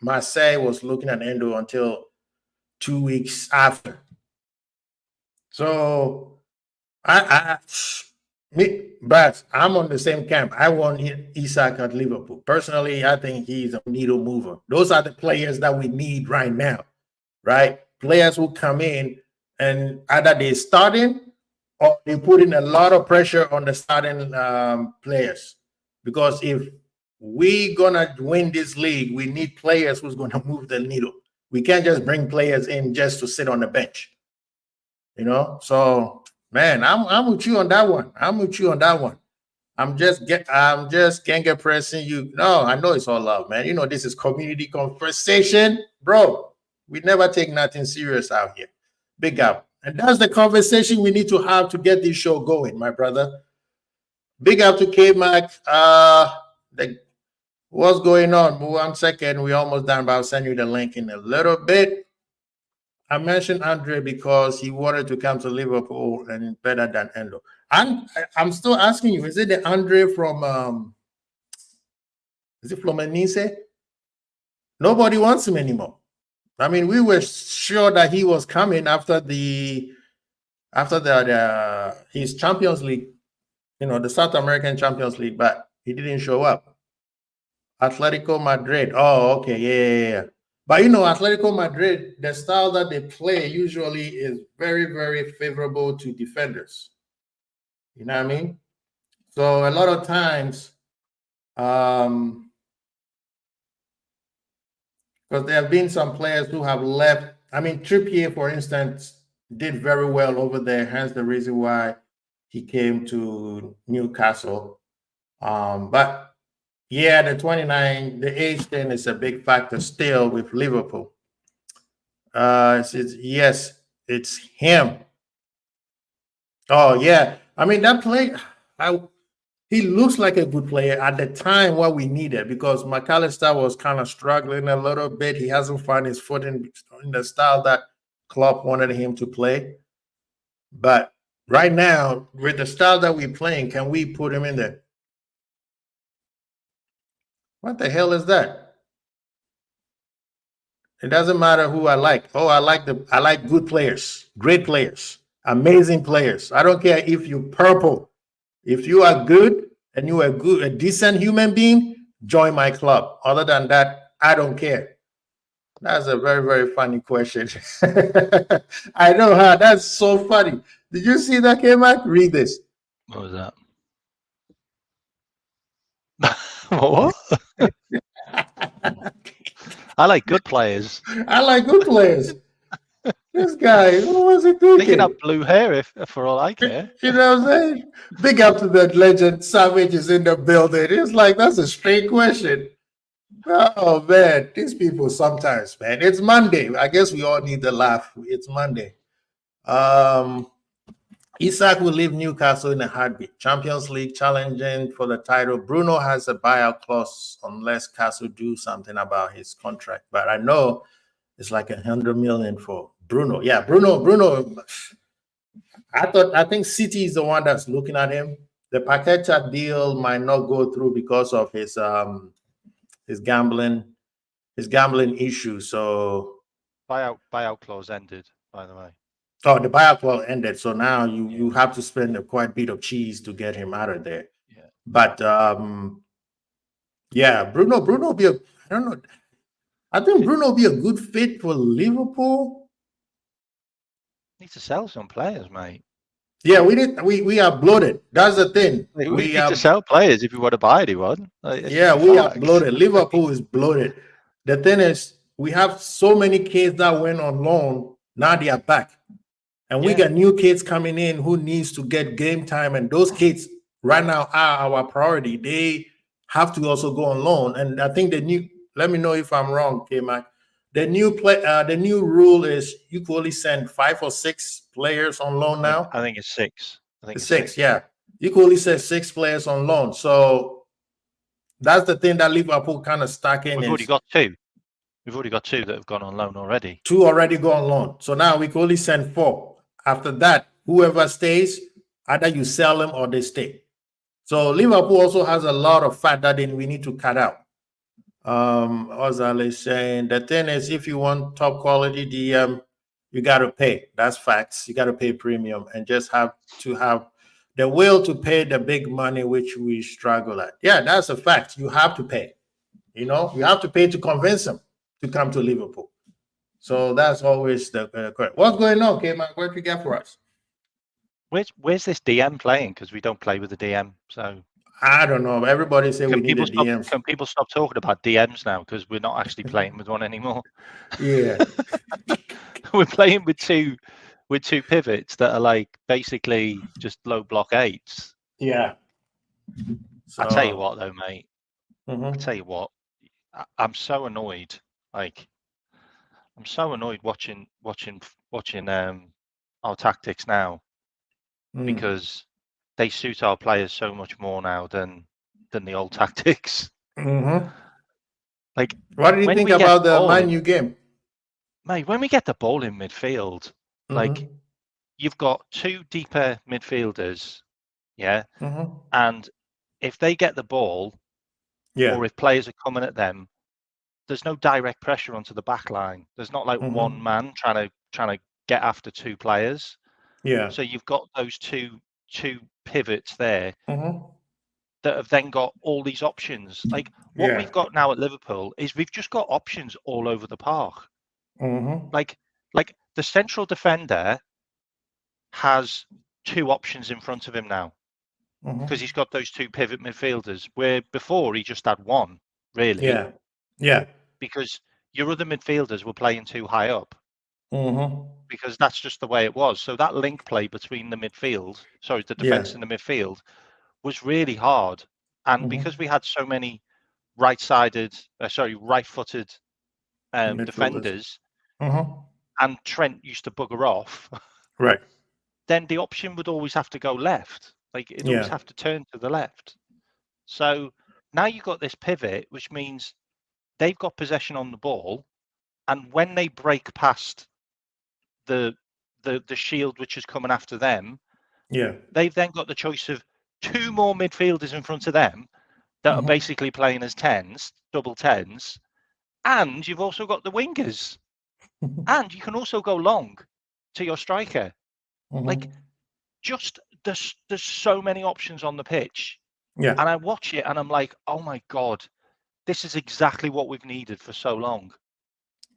Marseille was looking at Endo until 2 weeks after. So but I'm on the same camp. I want Isak at Liverpool. Personally, I think he's a needle mover. Those are the players that we need right now, right? Players who come in and either they're starting or they put in a lot of pressure on the starting players. Because if we're going to win this league, we need players who's going to move the needle. We can't just bring players in just to sit on the bench. So man, I'm with you on that one. I'm just can't get pressing you. No, I know it's all love, man. This is community conversation, bro. We never take nothing serious out here. Big up. And that's the conversation we need to have to get this show going, my brother. Big up to K-Mac. What's going on? 1 second. We're almost done, but I'll send you the link in a little bit. I mentioned Andre because he wanted to come to Liverpool and better than Endo. I'm still asking you, is it the Andre from is it Fluminense? Nobody wants him anymore. I mean, we were sure that he was coming after his Champions League, the South American Champions League, but he didn't show up. Atletico Madrid. Oh, okay, yeah. But Atletico Madrid, the style that they play usually is very, very favorable to defenders. You know what I mean? So a lot of times, because there have been some players who have left. I mean, Trippier, for instance, did very well over there. Hence the reason why he came to Newcastle. But yeah, the 29, the age thing is a big factor still with Liverpool. Yes, it's him. Oh yeah, I mean that play. He looks like a good player at the time what we needed, because McAllister was kind of struggling a little bit. He hasn't found his foot in the style that Klopp wanted him to play. But right now, with the style that we're playing, can we put him in there? What the hell is that? It doesn't matter who I like. Oh, I like good players, great players, amazing players. I don't care if you're purple. If you are good and you are a decent human being, join my club. Other than that, I don't care. That's a very, very funny question. I know how. That's so funny. Did you see that, K-Mac? Read this. What was that? What? I like good players. I like good players. This guy, what was he thinking? They can have blue hair for all I care. You know what I'm saying? Big up to the legend. Savage is in the building. It's like, that's a straight question. Oh man, these people sometimes, man. It's Monday. I guess we all need to laugh. It's Monday. Um, Isak will leave Newcastle in a heartbeat. Champions League challenging for the title. Bruno has a buyout clause unless Castle do something about his contract. But I know it's like 100 million for Bruno. Yeah, Bruno. I think City is the one that's looking at him. The Paqueta deal might not go through because of his gambling issue. So Buyout clause ended, by the way. the buyout clause ended. So now you Yeah. you have to spend a quite bit of cheese to get him out of there. Yeah. But yeah, Bruno will be I don't know. I think Bruno will be a good fit for Liverpool. Need to sell some players, mate. Yeah, we are bloated. That's the thing. We We need are to sell players if you want to buy anyone. Yeah, we are bloated. Liverpool is bloated. The thing is, we have so many kids that went on loan. Now they are back. And we got new kids coming in who needs to get game time. And those kids right now are our priority. They have to also go on loan. And I think let me know if I'm wrong, K-Mac. The new rule is you can only send 5 or 6 players on loan now. I think it's 6. I think it's 6, yeah. You can only send 6 players on loan. So that's the thing that Liverpool kind of stuck in. We've already got 2. We've already got 2 that have gone on loan already. 2 already go on loan. So now we can only send 4. After that, whoever stays, either you sell them or they stay. So Liverpool also has a lot of fat that we need to cut out. Ozal is saying the thing is, if you want top quality DM, you got to pay. That's facts. You got to pay premium and just have to have the will to pay the big money, which we struggle at. Yeah, that's a fact. You have to pay. You have to pay to convince them to come to Liverpool. So that's always the correct. What's going on, K-Man? What do you got for us? Where's this DM playing? Because we don't play with the DM. So I don't know. Everybody say we need the DMs. Can people stop talking about DMs now? Because we're not actually playing with one anymore. Yeah. We're playing with two pivots that are like basically just low block 8s. Yeah. So, I tell you what, though, mate. Mm-hmm. I tell you what. I'm so annoyed. Like, I'm so annoyed watching our tactics now because they suit our players so much more now than the old tactics. Mm-hmm. Like, what do you think about the Man U game? Mate, when we get the ball in midfield, like you've got 2 deeper midfielders, yeah, and if they get the ball, or if players are coming at them, there's no direct pressure onto the back line. There's not like one man trying to get after 2 players. Yeah. So you've got those two pivots there that have then got all these options. Like what we've got now at Liverpool is we've just got options all over the park. Like the central defender has 2 options in front of him now because he's got those 2 pivot midfielders, where before he just had 1, really. Yeah. Because your other midfielders were playing too high up. Because that's just the way it was. So that link play between the defense and the midfield was really hard. And because we had so many right-footed defenders, and Trent used to bugger off, right? Then the option would always have to go left. Like it'd always have to turn to the left. So now you've got this pivot, which means they've got possession on the ball, and when they break past the shield which is coming after them, they've then got the choice of 2 more midfielders in front of them that are basically playing as 10s, double 10s, and you've also got the wingers, and you can also go long to your striker. Like, just there's so many options on the pitch, and I watch it and I'm like, oh my god, this is exactly what we've needed for so long.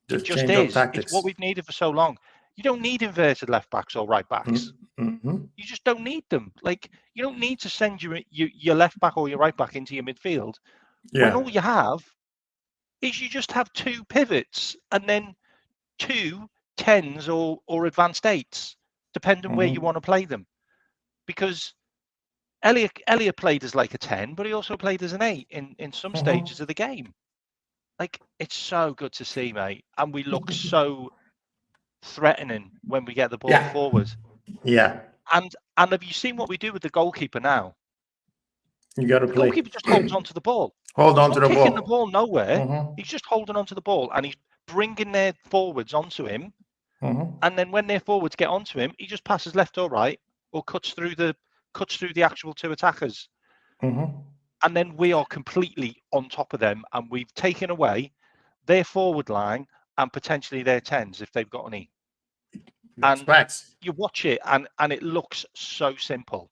It just is. It's what we've needed for so long. You don't need inverted left backs or right backs. You just don't need them. Like, you don't need to send your left back or your right back into your midfield when all you have is you just have 2 pivots and then 2 10s or advanced 8s, depending where you want to play them. Because Elliot played as like a 10, but he also played as an 8 in some stages of the game. Like, it's so good to see, mate. And we look so threatening when we get the ball forward. Yeah. And have you seen what we do with the goalkeeper now? You got to The play. goalkeeper just holds on to the ball. Hold on He's to not the kicking the ball. ball nowhere. Mm-hmm. He's just holding on to the ball, and he's bringing their forwards onto him. Mm-hmm. And then when their forwards get onto him, he just passes left or right, or cuts through the actual two attackers. Mm-hmm. And then we are completely on top of them, and we've taken away their forward line and potentially their tens if they've got any. That's And facts. you watch it, and it looks so simple.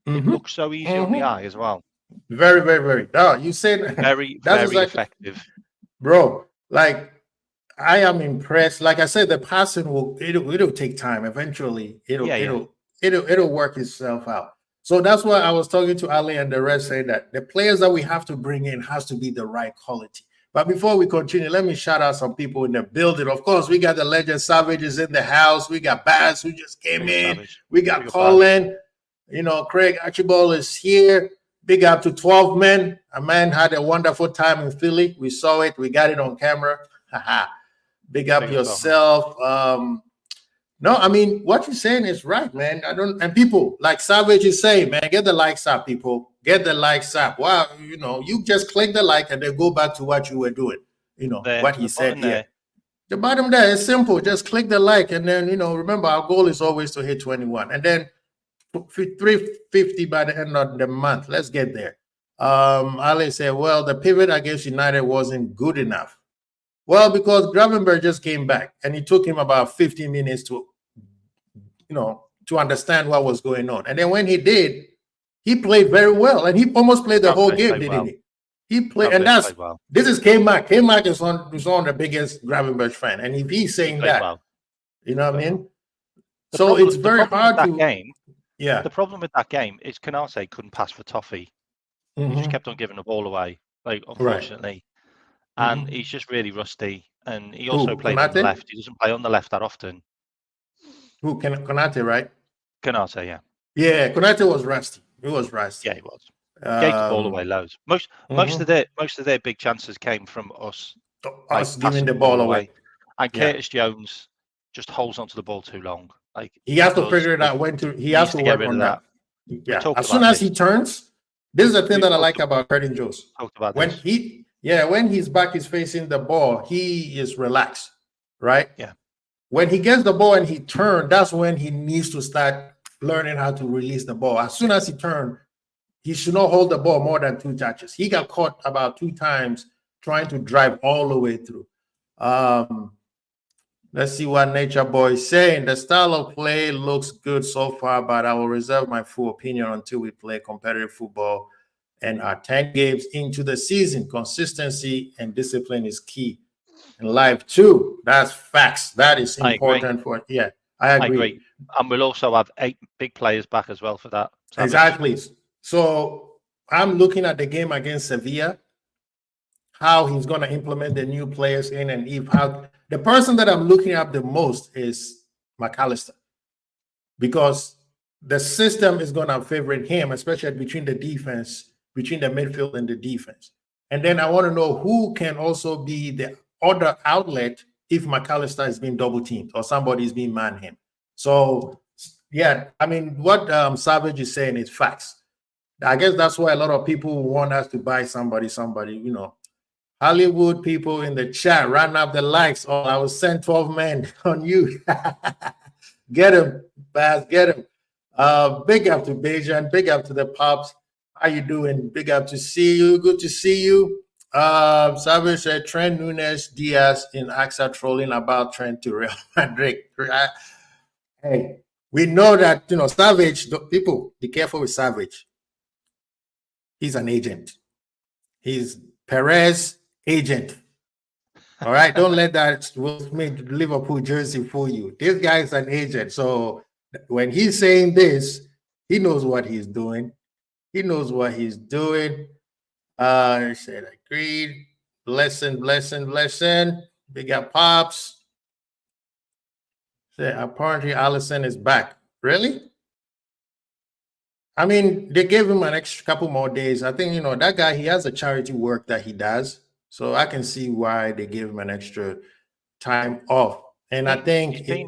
Mm-hmm. It looks so easy on the eye as well. Very, very, very. No, you said Very, that's very exactly, effective. bro. Like, I am impressed. Like I said, the passing it'll take time. Eventually, it'll work itself out. So that's why I was talking to Ali and the rest, saying that the players that we have to bring in has to be the right quality. But before we continue, let me shout out some people in the building. Of course, we got the legend Savages in the house. We got Baz who just came in. Savage. We got Colin. Craig Archibald is here. Big up to 12 men. A man had a wonderful time in Philly. We saw it. We got it on camera. Big up yourself. No, I mean, what you're saying is right, man. And people like Savage is saying, man, get the likes up, people. Get the likes up. Wow, you just click the like and then go back to what you were doing. What he said here. The bottom there is simple. Just click the like, and then remember, our goal is always to hit 21. And then 350 by the end of the month. Let's get there. Ali said, well, the pivot against United wasn't good enough. Well, because Gravenberg just came back and it took him about 15 minutes to understand what was going on. And then when he did, he played very well. And he almost played the whole game, didn't he? He played, and this is K-Mac. K-Mac is one of the biggest Gravenberg fan. And if he's saying that, you know what I mean? So it's very hard to game. Yeah. The problem with that game is Canate couldn't pass for Toffee. He just kept on giving the ball away, unfortunately. Right. And he's just really rusty. And he also played on the left. He doesn't play on the left that often. Who? Konate, right? Konate, yeah. Yeah, Konate was rusty. He was rusty. Yeah, he was. Gave the ball away loads. Most of their big chances came from us. Us giving the ball away. And Curtis Jones just holds onto the ball too long. He has to figure it out when to. He has to work on that. Yeah. As soon as he turns, this is the thing that I like about Curtis Jones. Talked about when his back is facing the ball, he is relaxed, right? Yeah. When he gets the ball and he turns, that's when he needs to start learning how to release the ball. As soon as he turns, he should not hold the ball more than 2 touches. He got caught about 2 times trying to drive all the way through. Let's see what Nature Boy is saying. The style of play looks good so far, but I will reserve my full opinion until we play competitive football and are 10 games into the season. Consistency and discipline is key in life too. That's facts. That is important I agree. And we'll also have 8 big players back as well for that. Exactly. So I'm looking at the game against Sevilla, how he's going to implement the new players in, and the person that I'm looking at the most is McAllister, because the system is going to favor him, especially between the midfield and the defense. And then I want to know who can also be the other outlet if McAllister is being double teamed or somebody is being man him. So, yeah, I mean, what Savage is saying is facts. I guess that's why a lot of people want us to buy somebody, Hollywood people in the chat, run up the likes. Oh, I will send 12 men on you. Get him, Baz, get him. Big up to Bejan, big up to the Pops. How you doing? Big up to see you. Good to see you. Savage said Trent Nunes Diaz in AXA trolling about Trent to Real Madrid. Hey, we know that, Savage, people, be careful with Savage. He's an agent. He's Perez agent. All right, don't let that Will Smith Liverpool jersey fool you. This guy is an agent. So when he's saying this, he knows what he's doing. He knows what he's doing. I said agreed. Blessing. Big up Pops. Said apparently Allison is back. Really? I mean, they gave him an extra couple more days. I think, that guy, he has a charity work that he does. So I can see why they gave him an extra time off. And I think he's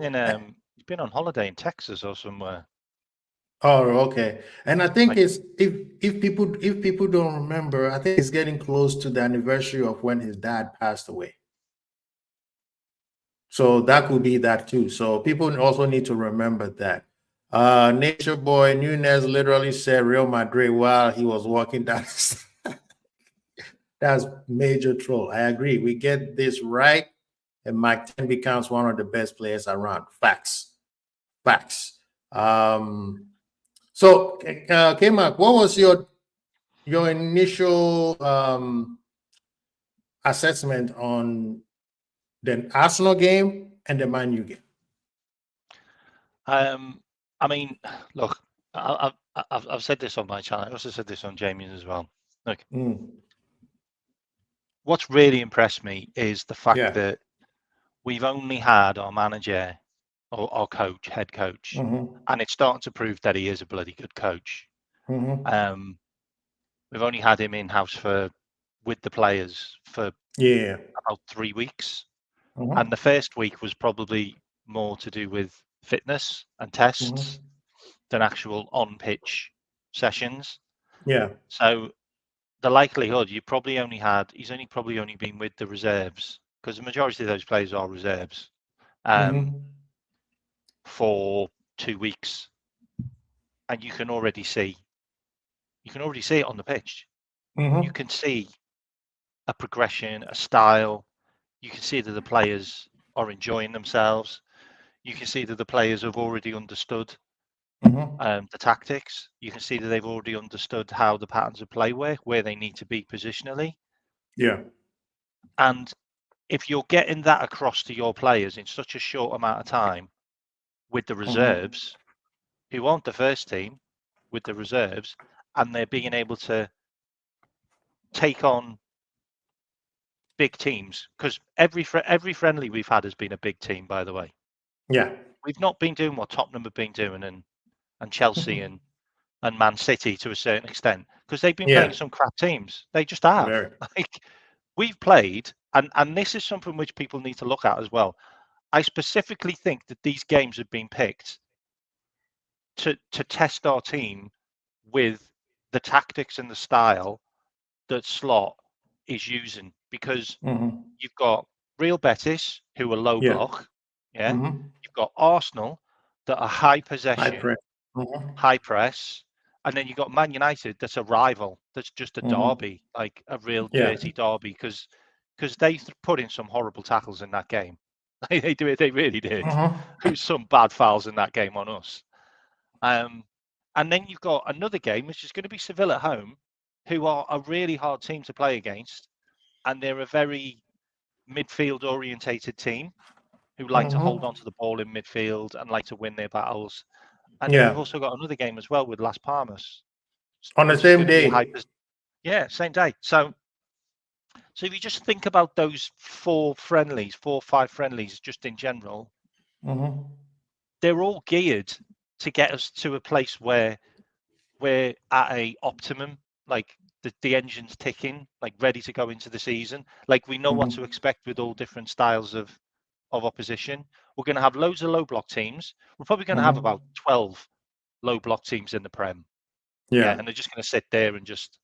been on holiday in Texas or somewhere. Oh, okay. And I think it's if people don't remember, I think it's getting close to the anniversary of when his dad passed away. So that could be that too. So people also need to remember that. Nature Boy Nunez literally said Real Madrid while he was walking down. That's major troll. I agree. We get this right, and Mike 10 becomes one of the best players around. Facts. Facts. So, K-Mac, what was your initial assessment on the Arsenal game and the Man U game? I mean, look, I've said this on my channel. I also said this on Jamie's as well. Look, what's really impressed me is the fact that we've only had our manager or our coach, head coach, and it's starting to prove that he is a bloody good coach. We've only had him in house with the players for about 3 weeks, and the first week was probably more to do with fitness and tests than actual on-pitch sessions. Yeah. So the likelihood he's probably only been with the reserves, because the majority of those players are reserves, for 2 weeks, and you can already see it on the pitch. You can see a progression, a style. You can see that the players are enjoying themselves. You can see that the players have already understood the tactics. You can see that they've already understood how the patterns of play work, where they need to be positionally. Yeah. And if you're getting that across to your players in such a short amount of time with the reserves, who aren't the first team, with the reserves, and they're being able to take on big teams, because every friendly we've had has been a big team, by the way. Yeah. We've not been doing what Tottenham have been doing and Chelsea and Man City to a certain extent, because they've been playing some crap teams. They just have. Very. Like, we've played, and this is something which people need to look at as well. I specifically think that these games have been picked to test our team with the tactics and the style that Slot is using, because you've got Real Betis, who are low block, you've got Arsenal that are high possession, high press, and then you've got Man United that's a rival, that's just a derby, like a real dirty derby, because they put in some horrible tackles in that game. They really did. There's some bad fouls in that game on us. And then you've got another game, which is going to be Seville at home, who are a really hard team to play against, and they're a very midfield orientated team who like to hold on to the ball in midfield and like to win their battles. And then you've also got another game as well with Las Palmas on the same day. Same day. So if you just think about those 4 or 5 friendlies just in general, they're all geared to get us to a place where we're at a optimum, like the engine's ticking, like ready to go into the season. Like, we know what to expect with all different styles of opposition. We're going to have loads of low block teams. We're probably going to have about 12 low block teams in the Prem. Yeah, and they're just going to sit there and just,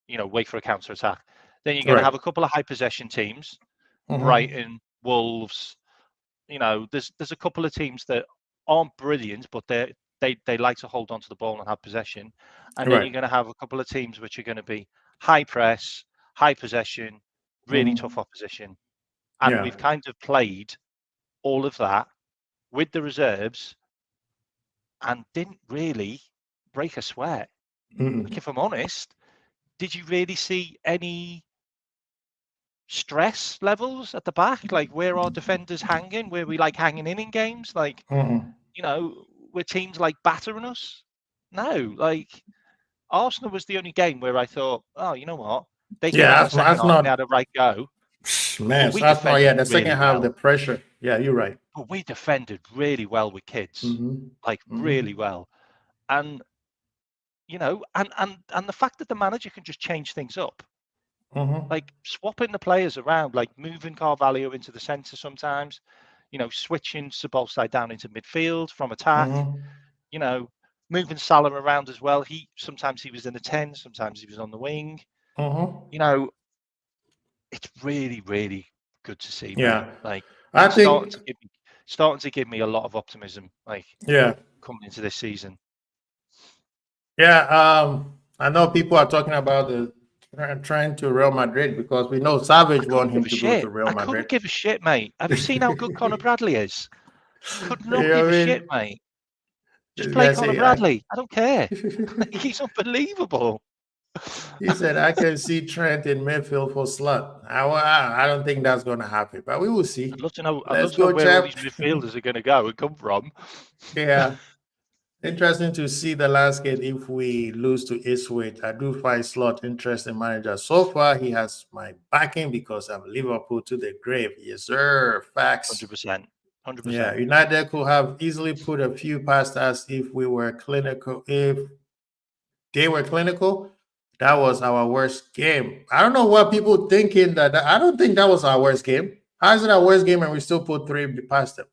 wait for a counter attack. Then you're going to have a couple of high possession teams, Brighton, Wolves. There's a couple of teams that aren't brilliant, but they like to hold on to the ball and have possession. And then you're going to have a couple of teams which are going to be high press, high possession, really tough opposition. And we've kind of played all of that with the reserves and didn't really break a sweat. Like, if I'm honest, did you really see any stress levels at the back? Like, where our defenders hanging? Where we hanging in games? Like, where teams battering us? No, Arsenal was the only game where I thought, oh, you know what? They came out the second half and they had a right go. Man, Arsenal, the second half, the pressure. Yeah, you're right. But we defended really well with kids, really well. And, and the fact that the manager can just change things up Like swapping the players around, like moving Carvalho into the centre sometimes, switching Sabulsai down into midfield from attack, moving Salah around as well. Sometimes he was in the 10, sometimes he was on the wing. It's really, really good to see, mate. Like, I think starting to give me a lot of optimism, like coming into this season. I know people are talking about the trying to Real Madrid because we know Savage want him to go to Real Madrid. I couldn't give a shit, mate. Have you seen how good Conor Bradley is? Could not give a shit, mate. Just play Conor Bradley. I don't care. He's unbelievable. He said, I can see Trent in midfield for Slot. I don't think that's going to happen, but we will see. I'd love to know, where all these midfielders are going to go and come from. Yeah. Interesting to see the landscape if we lose to Ipswich. I do find Slot interesting manager. So far, he has my backing because I'm Liverpool to the grave. Yes, sir. Facts. 100%. Yeah, United could have easily put a few past us if we were clinical. If they were clinical, that was our worst game. I don't know what people thinking that. I don't think that was our worst game. How is it our worst game and we still put 3 past them?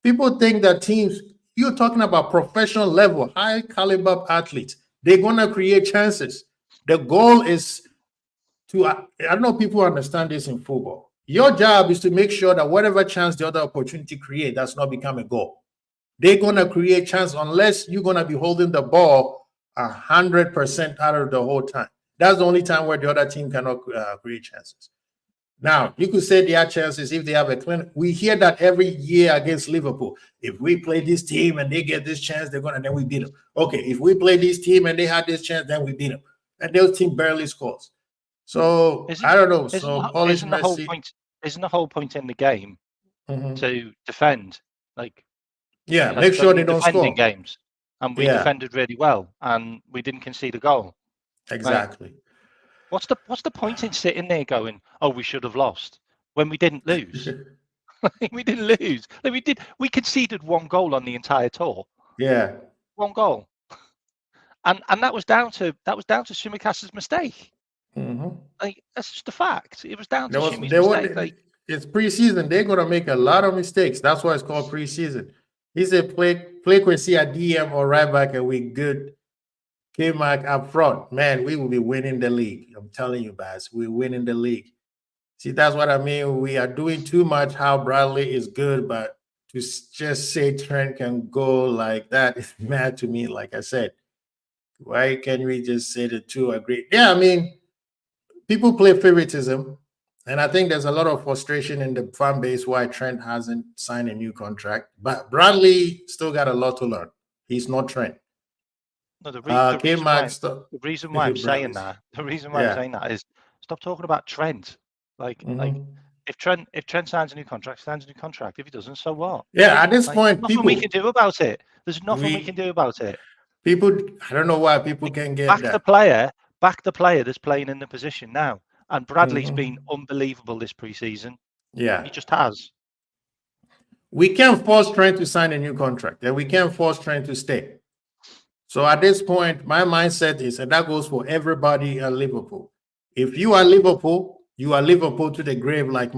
People think that teams, you're talking about professional level, high caliber athletes. They're going to create chances. The goal is to, I don't know if people understand this in football. Your job is to make sure that whatever chance the other opportunity create does not become a goal. They're going to create chance unless you're going to be holding the ball 100% out of the whole time. That's the only time where the other team cannot create chances. Now, you could say there are chances if they have a clinic. We hear that every year against Liverpool. If we play this team and they get this chance, then we beat them. Okay, if we play this team and they had this chance, then we beat them. And those team barely scores. So I don't know. Isn't the whole point in the game to defend? Like, make sure they don't score in games. And we defended really well, and we didn't concede a goal. Exactly. What's the point in sitting there going, "Oh, we should have lost," when we didn't lose? We didn't lose. We conceded 1 goal on the entire tour. Yeah, 1 goal, and that was down to Tsimikas' mistake. Like, that's just a fact. It was down to Tsimikas' mistake. It's preseason. They're gonna make a lot of mistakes. That's why it's called preseason. He said, "Play Quincy at DM or right back, and we good." K-Mac up front, man, we will be winning the league. I'm telling you, guys, we're winning the league. See, that's what I mean. We are doing too much how Bradley is good, but to just say Trent can go like that is mad to me, like I said. Why can't we just say the two are great? Yeah, I mean, people play favoritism, and I think there's a lot of frustration in the fan base why Trent hasn't signed a new contract. But Bradley still got a lot to learn. He's not Trent. No, the reason why I'm saying that is stop talking about Trent. Like if Trent signs a new contract, signs a new contract. If he doesn't, so what? Yeah, at this point, nothing we can do about it. There's nothing we can do about it. People, I don't know why people can get back the player that's playing in the position now. And Bradley's been unbelievable this preseason. Yeah, he just has. We can't force Trent to sign a new contract, and we can't force Trent to stay. So at this point, my mindset is, and that goes for everybody at Liverpool. If you are Liverpool, you are Liverpool to the grave, like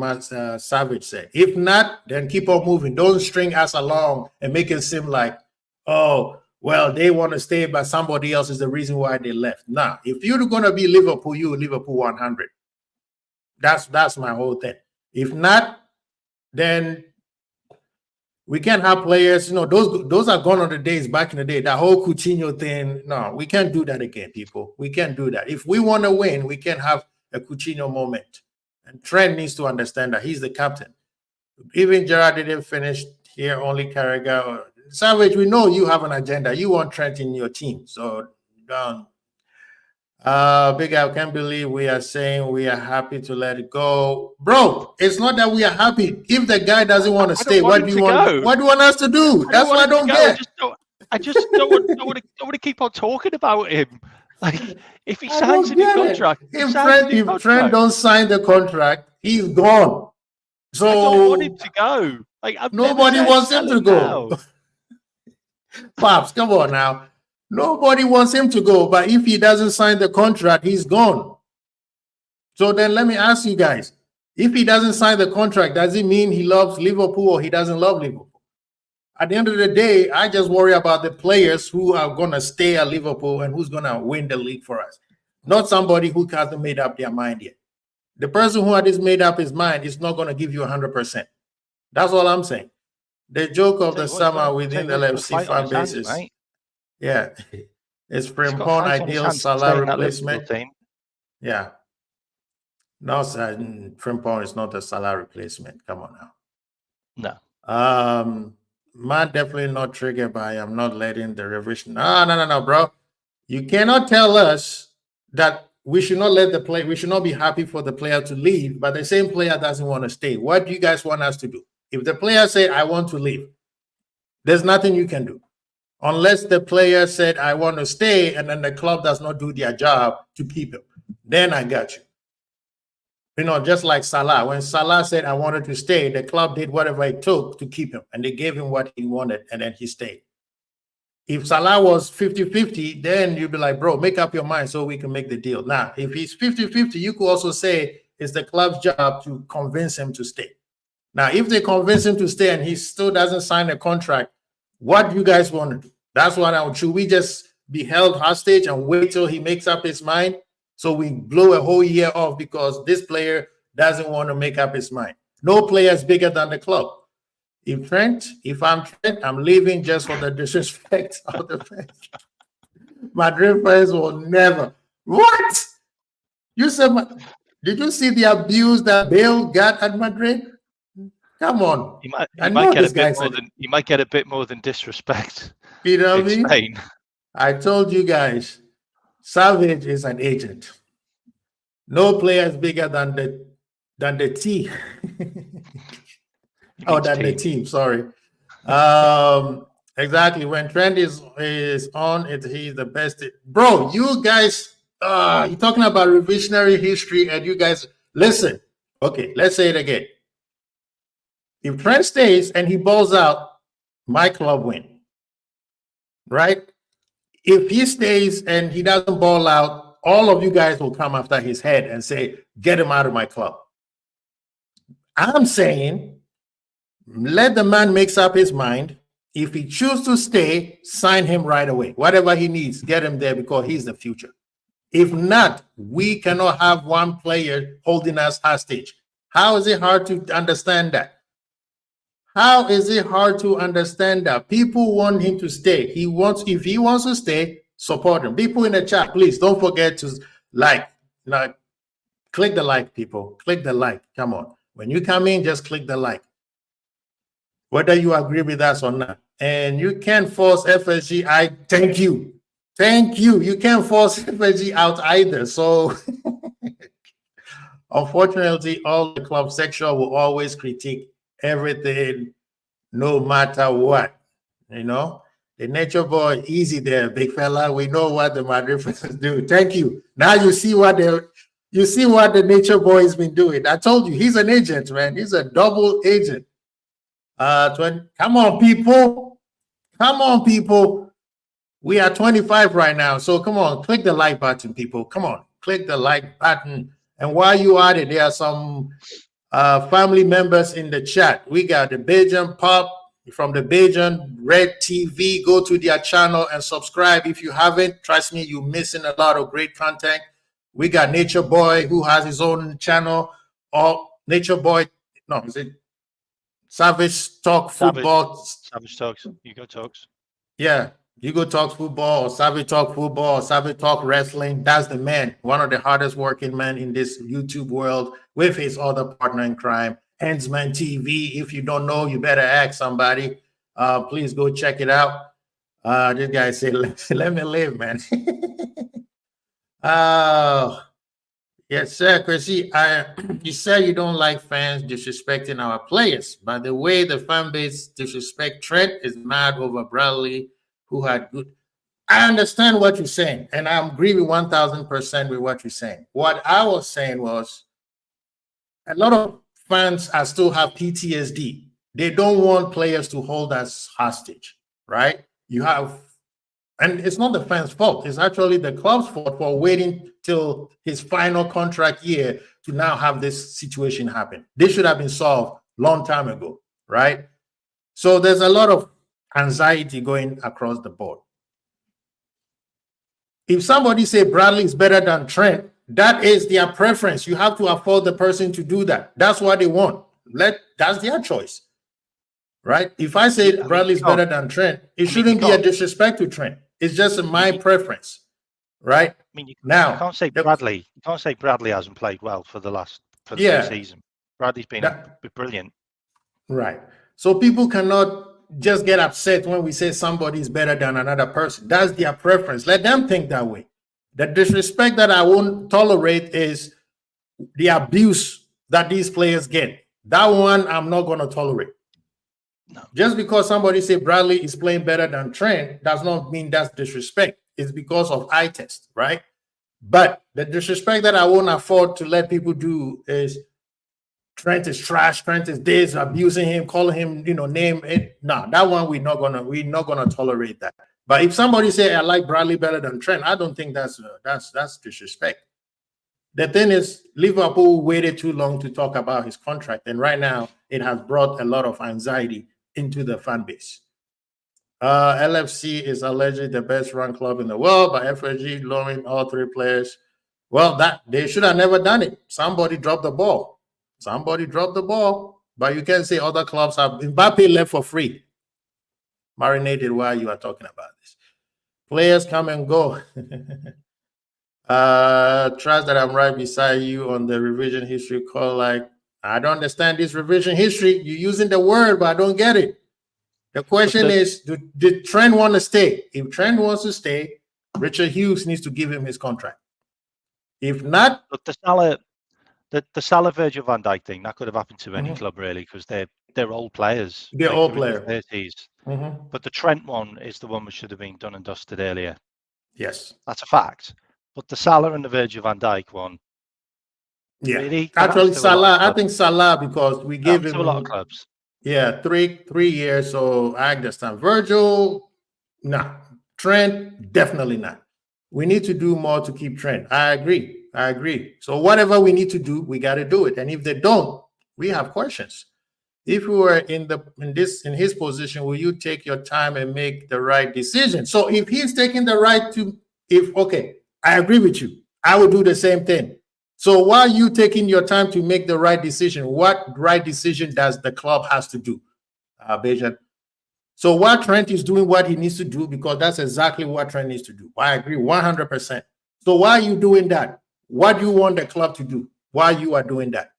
Savage said. If not, then keep on moving. Don't string us along and make it seem like, oh, well, they want to stay, but somebody else is the reason why they left. Nah, if you're going to be Liverpool, you Liverpool 100. That's my whole thing. If not, then we can't have players, those are gone on the days back in the day, that whole Coutinho thing. No, we can't do that again, people. We can't do that. If we want to win, we can't have a Coutinho moment. And Trent needs to understand that he's the captain. Even Gerrard didn't finish here, only Carragher. Savage, we know you have an agenda. You want Trent in your team. So, Big I can't believe we are saying we are happy to let it go. Bro, it's not that we are happy. If the guy doesn't want to stay, what do you want us to do? That's what I don't get. I just don't want to keep on talking about him. Like, if he signs a new contract, if Trent don't sign the contract, he's gone. So I don't want him to go. Like, nobody wants him to go. Pops, come on now. Nobody wants him to go, but if he doesn't sign the contract, he's gone. So then let me ask you guys, if he doesn't sign the contract, does it mean he loves Liverpool or he doesn't love Liverpool? At the end of the day, I just worry about the players who are going to stay at Liverpool and who's going to win the league for us, not somebody who hasn't made up their mind yet. The person who has made up his mind is not going to give you 100%. That's all I'm saying. The joke of the summer within the LFC fan base is, yeah, it's Frimpong ideal Salah replacement. Yeah. No, Frimpong is not a Salah replacement. Come on now. No. Man, definitely not triggered by I'm not letting the revision. No, bro. You cannot tell us that we should not let the play. We should not be happy for the player to leave, but the same player doesn't want to stay. What do you guys want us to do? If the player said, I want to leave, there's nothing you can do. Unless the player said, I want to stay, and then the club does not do their job to keep him. Then I got you. You know, just like Salah. When Salah said, I wanted to stay, the club did whatever it took to keep him, and they gave him what he wanted, and then he stayed. If Salah was 50-50, then you'd be like, bro, make up your mind so we can make the deal. Now, if he's 50-50, you could also say it's the club's job to convince him to stay. Now, if they convince him to stay and he still doesn't sign a contract, what do you guys want to do? That's what I would. Should we just be held hostage and wait till he makes up his mind? So we blow a whole year off because this player doesn't want to make up his mind. No player is bigger than the club. If I'm Trent, I'm leaving just for the disrespect of the fans. Madrid fans will never. What? You said, did you see the abuse that Bale got at Madrid? Come on. You might get a bit more than disrespect. You know what I mean? Spain. I told you guys, Savage is an agent. No player is bigger than the team. The team. Sorry. Exactly. When Trent is on, he's the best. Bro, you guys, you're talking about revisionary history, and you guys listen. Okay, let's say it again. If Trent stays and he balls out, my club win. Right? If he stays and he doesn't ball out, all of you guys will come after his head and say, get him out of my club. I'm saying, let the man make up his mind. If he chooses to stay, sign him right away. Whatever he needs, get him there because he's the future. If not, we cannot have one player holding us hostage. How is it hard to understand that? How is it hard to understand that? People want him to stay. If he wants to stay, support him. People in the chat, please don't forget to click the like, people. Click the like. Come on. When you come in, just click the like. Whether you agree with us or not. And you can't force FSG. Thank you. Thank you. You can't force FSG out either. So unfortunately, all the club section will always critique everything, no matter what. You know, the nature boy, easy there, big fella. We know what the Madrid fans do. Thank you. Now you see what the nature boy has been doing. I told you, he's an agent, man. He's a double agent. Come on, people. Come on, people. We are 25 right now. So come on, click the like button, people. Come on, click the like button. And while you are there are some family members in the chat. We got the Belgian Pop from the Belgian Red TV. Go to their channel and subscribe if you haven't. Trust me, you're missing a lot of great content. We got Nature Boy who has his own channel. Or Nature Boy, no, is it Savage Talk Football? Savage Talks. You go Talks. Yeah. You go Talk Football or Savage Talk Football or Savage Talk Wrestling. That's the man, one of the hardest working men in this YouTube world with his other partner in crime, Handsman TV. If you don't know, you better ask somebody. Please go check it out. This guy said, let me live, man. Yes, sir, Chrissy. You said you don't like fans disrespecting our players. By the way, the fan base disrespect Trent is mad over Bradley, who had good. I understand what you're saying, and I agree with 1,000% with what you're saying. What I was saying was a lot of fans still have PTSD. They don't want players to hold us hostage, right? You have And it's not the fans' fault. It's actually the club's fault for waiting till his final contract year to now have this situation happen. This should have been solved long time ago, right? So there's a lot of anxiety going across the board. If somebody say Bradley is better than Trent, that is their preference. You have to afford the person to do that. That's what they want. That's their choice, right? If I say Bradley is better than Trent, it shouldn't be a disrespect to Trent. It's just my preference, right? I mean, you now can't say Bradley. You can't say Bradley hasn't played well for the season. Bradley's been brilliant, right? So people cannot just get upset when we say somebody is better than another person. That's their preference. Let them think that way. The disrespect that I won't tolerate is the abuse that these players get. That one I'm not going to tolerate. No. Just because somebody say Bradley is playing better than Trent does not mean that's disrespect. It's because of eye test, right? But the disrespect that I won't afford to let people do is Trent is trash, Trent is this, abusing him, calling him, name it. No, that one we're not gonna tolerate that. But if somebody say I like Bradley better than Trent, I don't think that's disrespect. The thing is, Liverpool waited too long to talk about his contract, and right now it has brought a lot of anxiety into the fan base. LFC is allegedly the best run club in the world by FFG, loaning all three players. Well, that they should have never done it. Somebody dropped the ball. But you can say other clubs have. Mbappe left for free. Marinated while you are talking about this. Players come and go. Trust that I'm right beside you on the revision history call. Like, I don't understand this revision history. You're using the word, but I don't get it. The question is, did Trent want to stay? If Trent wants to stay, Richard Hughes needs to give him his contract. If not, but the Salah Virgil van Dijk thing, that could have happened to any club really, because they're old players. They're old players. 30s. But the Trent one is the one which should have been done and dusted earlier. Yes, that's a fact. But the Salah and the Virgil van Dijk one, really? Actually, Salah. I think Salah because we gave him to a lot of clubs. Yeah, 3 years. So I understand. Virgil, no. Trent, definitely not. We need to do more to keep Trent. I agree. So whatever we need to do, we got to do it. And if they don't, we have questions. If we were in his position, will you take your time and make the right decision? So if he's taking the right to, I agree with you. I would do the same thing. So why are you taking your time to make the right decision? What right decision does the club has to do, Bejan? So what Trent is doing what he needs to do, because that's exactly what Trent needs to do. I agree 100%. So why are you doing that? What do you want the club to do? Why you are doing that?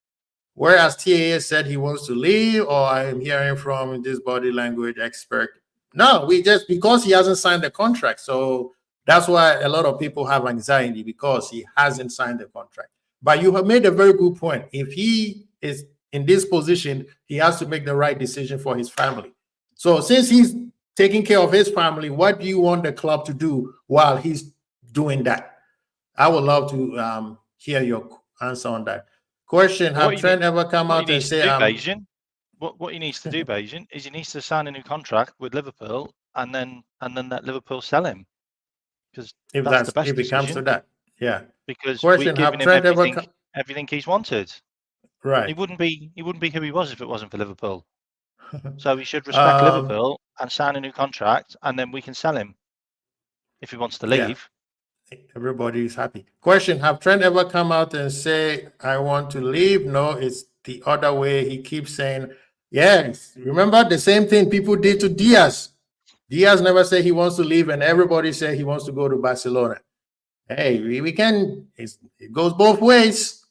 Whereas TAA said he wants to leave, or I am hearing from this body language expert. No, because he hasn't signed the contract. So that's why a lot of people have anxiety, because he hasn't signed the contract. But you have made a very good point. If he is in this position, he has to make the right decision for his family. So since he's taking care of his family, what do you want the club to do while he's doing that? I would love to hear your answer on that. Question: have Trent ever come out and say, what he needs to do, Bejan, is he needs to sign a new contract with Liverpool and then let Liverpool sell him, because that's the best if it comes to that. Yeah. Because we've given him everything he's wanted. Right. He wouldn't be who he was if it wasn't for Liverpool. So he should respect Liverpool and sign a new contract, and then we can sell him if he wants to leave. Yeah. Everybody is happy. Question: have Trent ever come out and say, I want to leave? No, it's the other way. He keeps saying, yes. Remember the same thing people did to Diaz. Diaz never said he wants to leave, and everybody said he wants to go to Barcelona. Hey, we can. It goes both ways.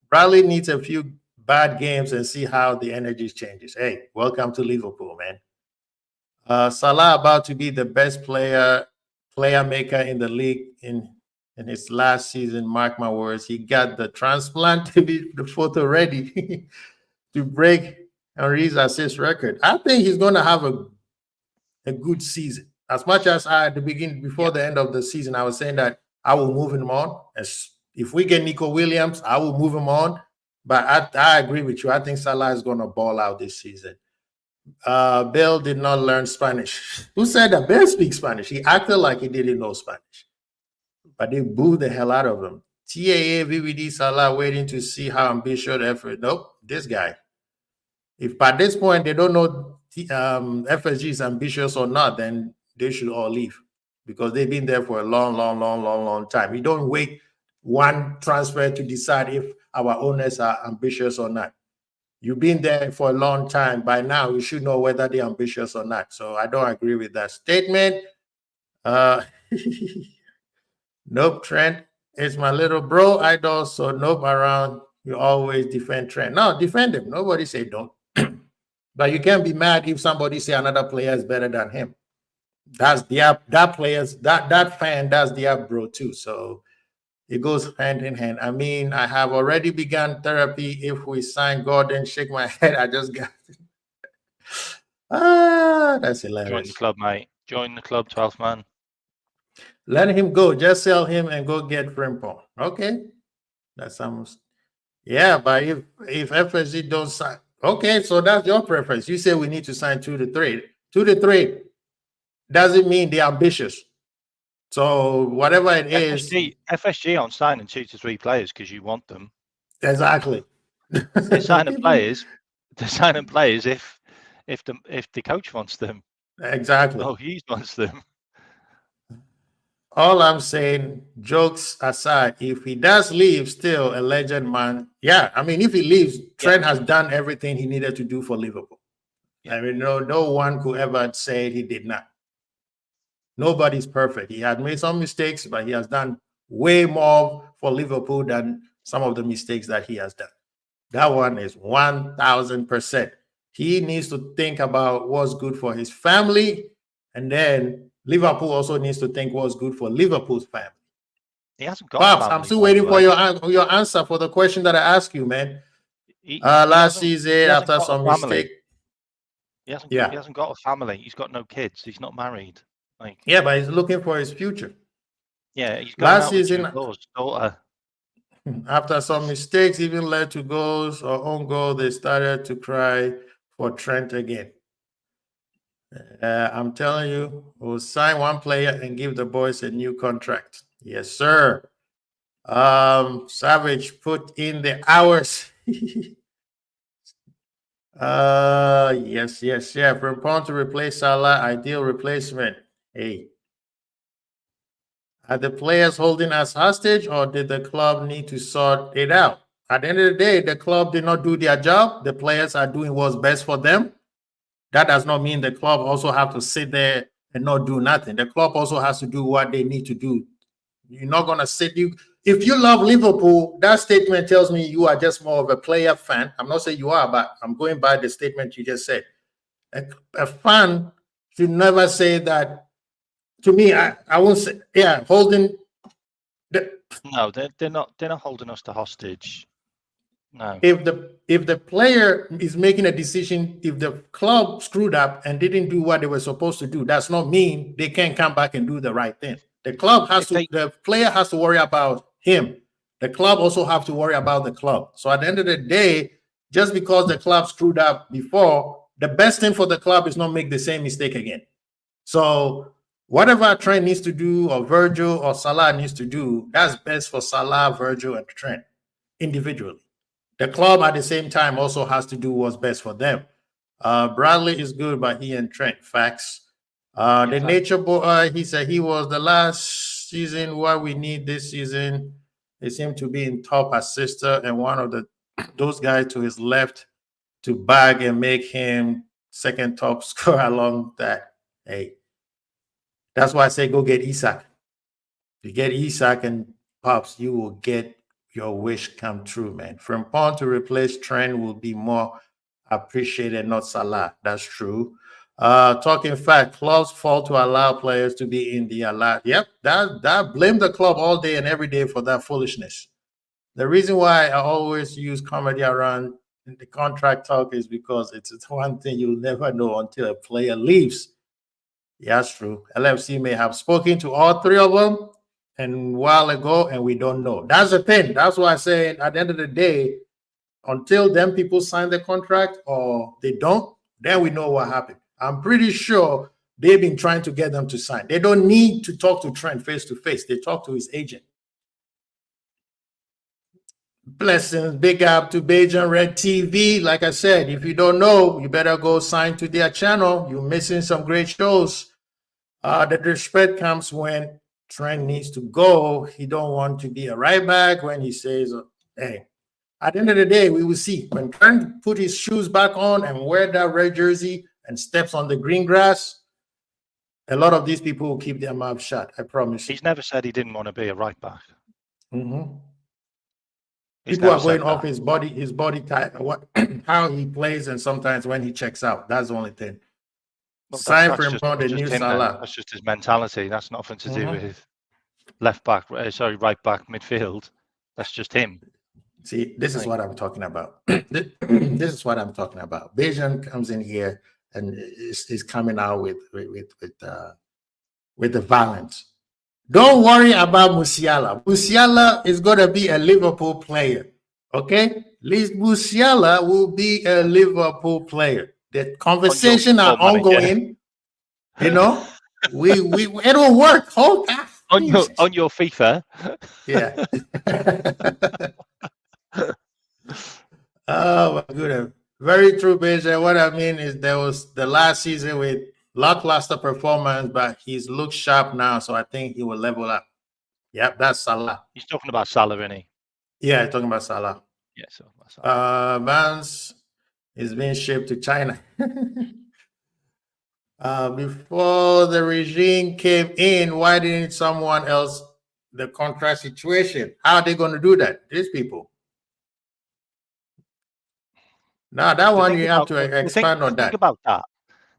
Bradley needs a few bad games and see how the energy changes. Hey, welcome to Liverpool, man. Salah about to be the best player maker in the league in his last season. Mark my words. He got the transplant to be the photo ready to break Henry's assist record. I think he's going to have a good season. As much as at the beginning, before the end of the season, I was saying that I will move him on. If we get Nico Williams, I will move him on. But I agree with you. I think Salah is going to ball out this season. Bill did not learn Spanish. Who said that? Bill speaks Spanish. He acted like he didn't know Spanish, but they booed the hell out of him. TAA, VVD, Salah waiting to see how ambitious effort. Nope, this guy. If by this point they don't know FSG is ambitious or not, then they should all leave because they've been there for a long time. We don't wait one transfer to decide if our owners are ambitious or not. You've been there for a long time. By now, you should know whether they're ambitious or not. So I don't agree with that statement. Nope, Trent. It's my little bro idol. So nope, around. You always defend Trent. No, defend him. Nobody say don't. But you can't be mad if somebody say another player is better than him. That's that player's that fan, that's their bro too. So it goes hand in hand. I mean, I have already begun therapy. If we sign Gordon, shake my head. I just got that's hilarious. Join the club, mate. Join the club, 12th man. Let him go. Just sell him and go get Frimpong. Okay. That sounds yeah, but if FSG don't sign, okay, so that's your preference. You say we need to sign 2 to 3. 2 to 3 doesn't mean they're ambitious. So whatever it is, FSG aren't signing 2 to 3 players because you want them. Exactly. They're signing players. They're signing players if the coach wants them. Exactly. Oh, he wants them. All I'm saying, jokes aside, if he does leave, still a legend man. Yeah, I mean, if he leaves, Trent has done everything he needed to do for Liverpool. Yeah. I mean, no one could ever say he did not. Nobody's perfect. He had made some mistakes, but he has done way more for Liverpool than some of the mistakes that he has done. That one is 1,000%. He needs to think about what's good for his family, and then Liverpool also needs to think what's good for Liverpool's family. He hasn't got Pops, I'm still waiting for your answer for the question that I asked you, man. Last season, after some mistake. He hasn't got a family. He's got no kids. He's not married. Yeah, but he's looking for his future. Yeah, he's going last season. Daughter. After some mistakes, even led to goals or own goal, they started to cry for Trent again. I'm telling you, we'll sign one player and give the boys a new contract. Yes, sir. Savage put in the hours. Yes. Frimpong to replace Salah, ideal replacement. Hey. Are the players holding us hostage, or did the club need to sort it out? At the end of the day, the club did not do their job. The players are doing what's best for them. That does not mean the club also have to sit there and not do nothing. The club also has to do what they need to do. You're not going to sit. If you love Liverpool, that statement tells me you are just more of a player fan. I'm not saying you are, but I'm going by the statement you just said. A fan should never say that. To me, I won't say, yeah, holding. No, they're not holding us to hostage. No. If the player is making a decision, if the club screwed up and didn't do what they were supposed to do, that's not mean they can't come back and do the right thing. The club has the player has to worry about him. The club also have to worry about the club. So at the end of the day, just because the club screwed up before, the best thing for the club is not make the same mistake again. So whatever Trent needs to do, or Virgil or Salah needs to do, that's best for Salah, Virgil, and Trent individually. The club at the same time also has to do what's best for them. Bradley is good, but he and Trent, facts. The nature boy, he said he was the last season. What we need this season, they seem to be in top assister and one of those guys to his left to bag and make him second top scorer along that. Hey, that's why I say go get Isak. You get Isak and Pops, you will get your wish come true, man. Frimpong to replace Trent will be more appreciated, not Salah. That's true. Talking fact, clubs fall to allow players to be in the allowed. Yep, that blame the club all day and every day for that foolishness. The reason why I always use comedy around the contract talk is because it's one thing you'll never know until a player leaves. Yeah, that's true. LFC may have spoken to all three of them and a while ago, and we don't know. That's the thing. That's why I say at the end of the day, until them people sign the contract or they don't, Then we know what happened. I'm pretty sure they've been trying to get them to sign. They don't need to talk to Trent face to face. They talk to his agent. Blessings, big up to Bajan Red TV. Like I said, if you don't know, you better go sign to their channel. You're missing some great shows. The respect comes when Trent needs to go. He don't want to be a right back when he says, hey, at the end of the day, we will see. When Trent put his shoes back on and wear that red jersey and steps on the green grass, a lot of these people will keep their mouth shut. I promise you. He's never said he didn't want to be a right back. Mm-hmm. People are going off his body type, how he plays, and sometimes when he checks out. That's the only thing. Well, sign for him on the new Salah. That's just his mentality. That's nothing to do with right back, midfield. That's just him. See, this is what I'm talking about. This is what I'm talking about. Bajan comes in here and is coming out with the violence. Don't worry about Musiala. Musiala is going to be a Liverpool player. Okay? Musiala will be a Liverpool player. The conversation are ongoing. You know, it'll work. Hold on your FIFA. Yeah. Oh my goodness. Very true, Beja. What I mean is there was the last season with lackluster performance, but he's looked sharp now, so I think he will level up. Yep, that's Salah. He's talking about Salah, isn't he? Yeah, he's talking about Salah. Yeah, so Salah. Vance is being shipped to China. Before the regime came in, why didn't someone else the contract situation? How are they going to do that? These people. Now that one you have to expand on that.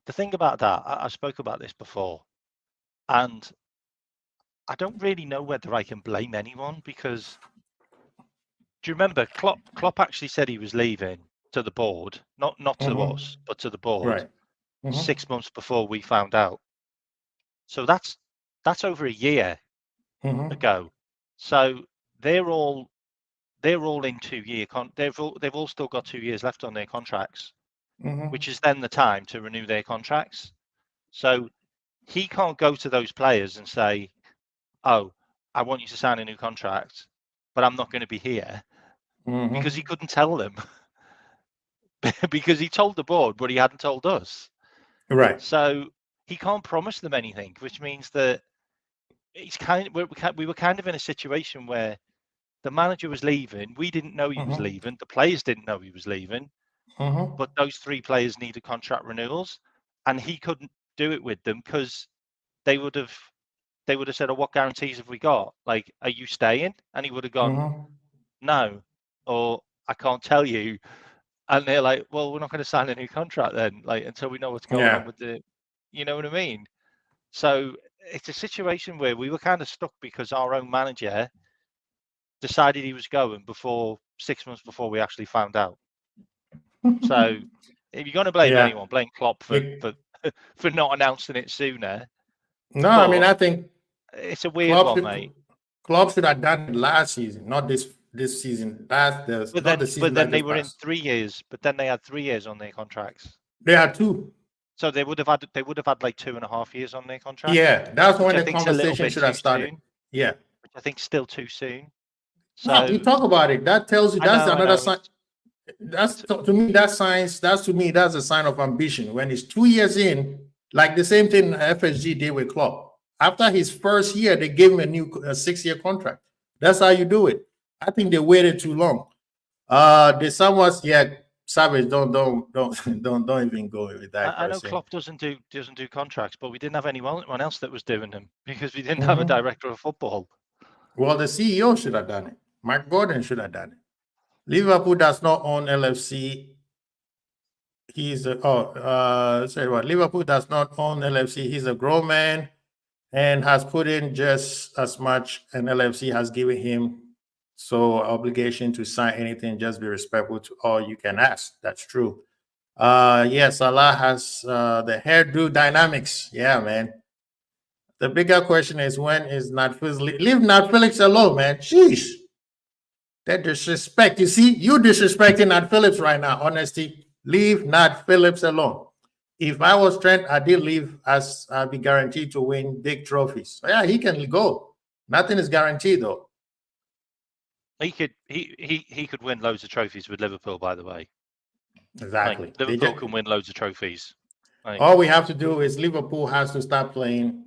The thing about that, I spoke about this before, and I don't really know whether I can blame anyone, because do you remember Klopp actually said he was leaving to the board, not to us, but to the board, right. 6 months before we found out. So that's over a year ago. So they're all in 2 year they've all still got 2 years left on their contracts, which is then the time to renew their contracts. So he can't go to those players and say, oh, I want you to sign a new contract, but I'm not going to be here, because he couldn't tell them. Because he told the board, but he hadn't told us. Right. So he can't promise them anything, which means that we were kind of in a situation where the manager was leaving. We didn't know he was leaving. The players didn't know he was leaving. But those 3 players needed contract renewals, and he couldn't do it with them because they would have said, oh, what guarantees have we got? Like, are you staying? And he would have gone, no, or I can't tell you. And they're like, well, we're not going to sign a new contract then, like, until we know what's going on with the, you know what I mean? So it's a situation where we were kind of stuck because our own manager decided he was going 6 months before we actually found out. So if you're going to blame anyone, blame Klopp for not announcing it sooner. No, I mean, I think it's a weird one, mate. Klopp should have done it last season, not this season. But then they were in 3 years. But then they had 3 years on their contracts. They had 2. So they would have had like 2.5 years on their contract. Yeah, that's when the conversation should have started. Yeah, which I think still too soon. So no, you talk about it. That tells you that's another sign. That's to me that's a sign of ambition. When it's 2 years in, like the same thing FSG did with Klopp. After his first year, they gave him a new 6-year contract. That's how you do it. I think they waited too long. The somewhat Savage, don't even go with that. I know Klopp doesn't do contracts, but we didn't have anyone else that was doing them because we didn't have a director of football. Well, the CEO should have done it. Mark Gordon should have done it. Liverpool does not own LFC. Liverpool does not own LFC. He's a grown man and has put in just as much an LFC has given him. So obligation to sign anything, just be respectful to all you can ask. That's true. Yes, Salah has the hairdo dynamics. Yeah, man. The bigger question is, when is Nat Phillips? Leave Nat Phillips alone, man. Sheesh. That disrespect. You see, you disrespecting Nat Phillips right now. Honesty. Leave Nat Phillips alone. if I was Trent, I did leave as I'd be guaranteed to win big trophies. So yeah, he can go. Nothing is guaranteed though. He could win loads of trophies with Liverpool, by the way. Exactly. Like, Liverpool can win loads of trophies. Like, all we have to do is Liverpool has to start playing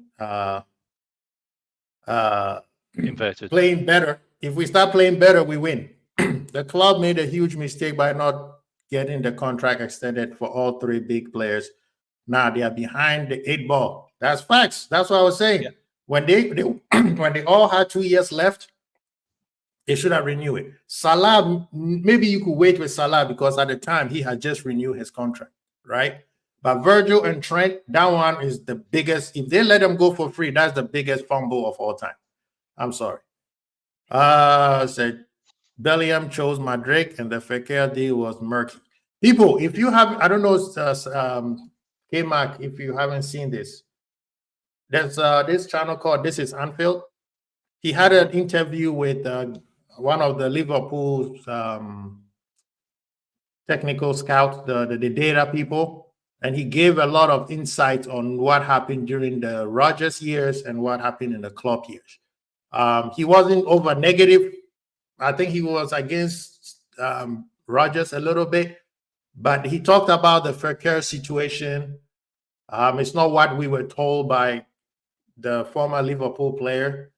inverted. Playing better. If we start playing better, we win. The club made a huge mistake by not getting the contract extended for all three big players. Now they are behind the 8 ball. That's facts. That's what I was saying. Yeah. When they when they all had 2 years left, they should have renewed it. Salah, maybe you could wait with Salah because at the time he had just renewed his contract, right? But Virgil and Trent, that one is the biggest. If they let them go for free, that's the biggest fumble of all time. I'm sorry. Said Bellingham chose Madrid and the Fekir deal was murky. People, if you have, I don't know, K-Mac, if you haven't seen this, there's this channel called This is Anfield. He had an interview with one of the Liverpool technical scouts, the data people, and he gave a lot of insight on what happened during the Rodgers years and what happened in the Klopp years. He wasn't over negative. I think he was against Rodgers a little bit, but he talked about the Fekir situation. It's not what we were told by the former Liverpool player,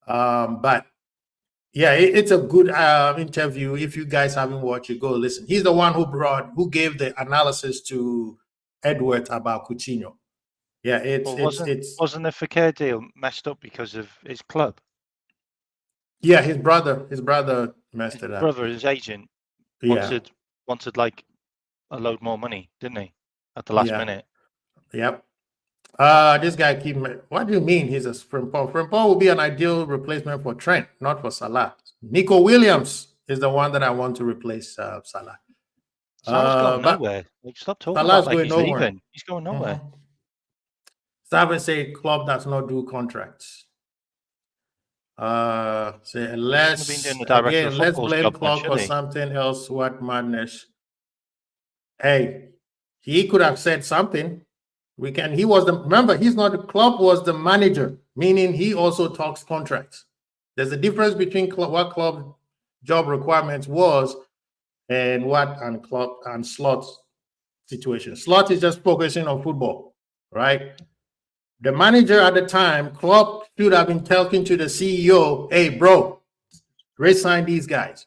but yeah, it's a good interview. If you guys haven't watched it, go listen. He's the one who gave the analysis to Edwards about Coutinho. Yeah, wasn't the Fekir deal messed up because of his club? Yeah, his brother messed it up. Brother, his agent, wanted like a load more money, didn't he? At the last minute. Yep. This guy what do you mean he's a Frimpong? Frimpong will be an ideal replacement for Trent, not for Salah. Nico Williams is the one that I want to replace Salah. Salah's gone nowhere. Like, stop talking Salah's about like going he's nowhere. leaving. He's going nowhere. Savin said club does not do contracts. Say let's blame Klopp for something else. What madness? Hey, he could have said something. He was remember, he's not the club, was the manager, meaning he also talks contracts. There's a difference between what club job requirements was and what club and Slot's situation. Slot is just focusing on football, right? The manager at the time, Klopp should have been talking to the CEO, hey, bro, resign these guys.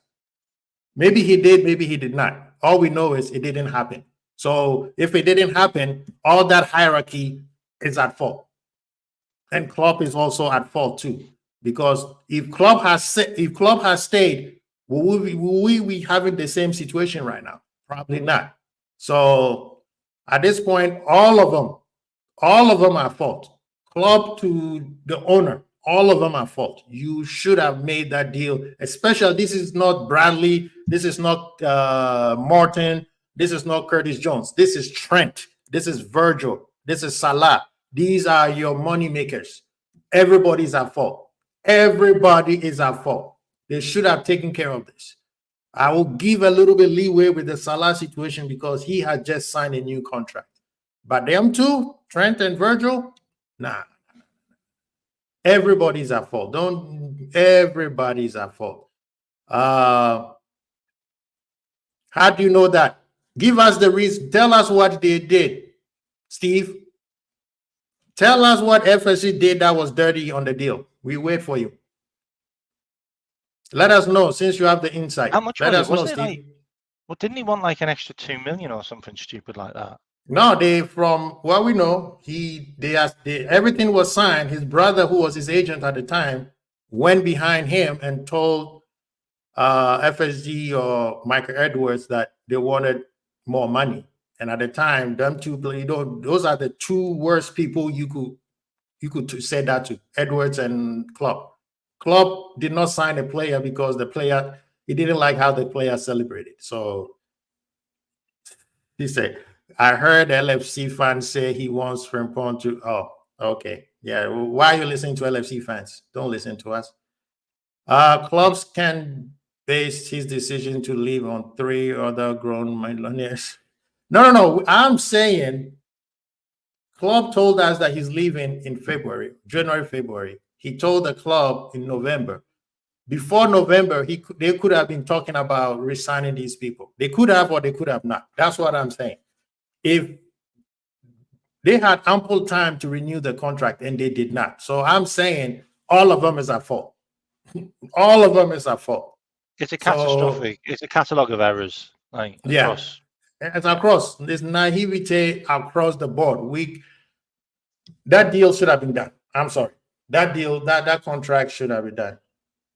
Maybe he did, maybe he did not. All we know is it didn't happen. So if it didn't happen, all that hierarchy is at fault. And Klopp is also at fault too. Because if Klopp has stayed, will we be having the same situation right now? Probably not. So at this point, all of them are at fault. Klopp to the owner, all of them are at fault. You should have made that deal. Especially, this is not Bradley. This is not Morton. This is not Curtis Jones. This is Trent. This is Virgil. This is Salah. These are your money makers. Everybody's at fault. Everybody is at fault. They should have taken care of this. I will give a little bit leeway with the Salah situation because he had just signed a new contract. But them two, Trent and Virgil, nah. Everybody's at fault. Everybody's at fault. How do you know that? Give us the reason. Tell us what they did, Steve. Tell us what FSC did that was dirty on the deal. We wait for you. Let us know since you have the insight. How much Let us know, Steve. Like, well, didn't he want like an extra 2 million or something stupid like that? No, from what we know, everything was signed. His brother, who was his agent at the time, went behind him and told FSG or Michael Edwards that they wanted more money. And at the time, them two, those are the two worst people you could say that to, Edwards and Klopp. Klopp did not sign a player because he didn't like how the player celebrated. So he said, I heard LFC fans say he wants Frimpong to. Oh, okay. Yeah. Why are you listening to LFC fans? Don't listen to us. Clubs can base his decision to leave on 3 other grown millionaires. No. I'm saying Club told us that he's leaving in February, January, February. He told the club in November. Before November, they could have been talking about resigning these people. They could have or they could have not. That's what I'm saying. If they had ample time to renew the contract and they did not. So I'm saying all of them is at fault. All of them is at fault. It's a catastrophic. It's a catalogue of errors. Like across. Yeah, it's across. There's naivety across the board. That deal should have been done. I'm sorry. That deal, that contract should have been done.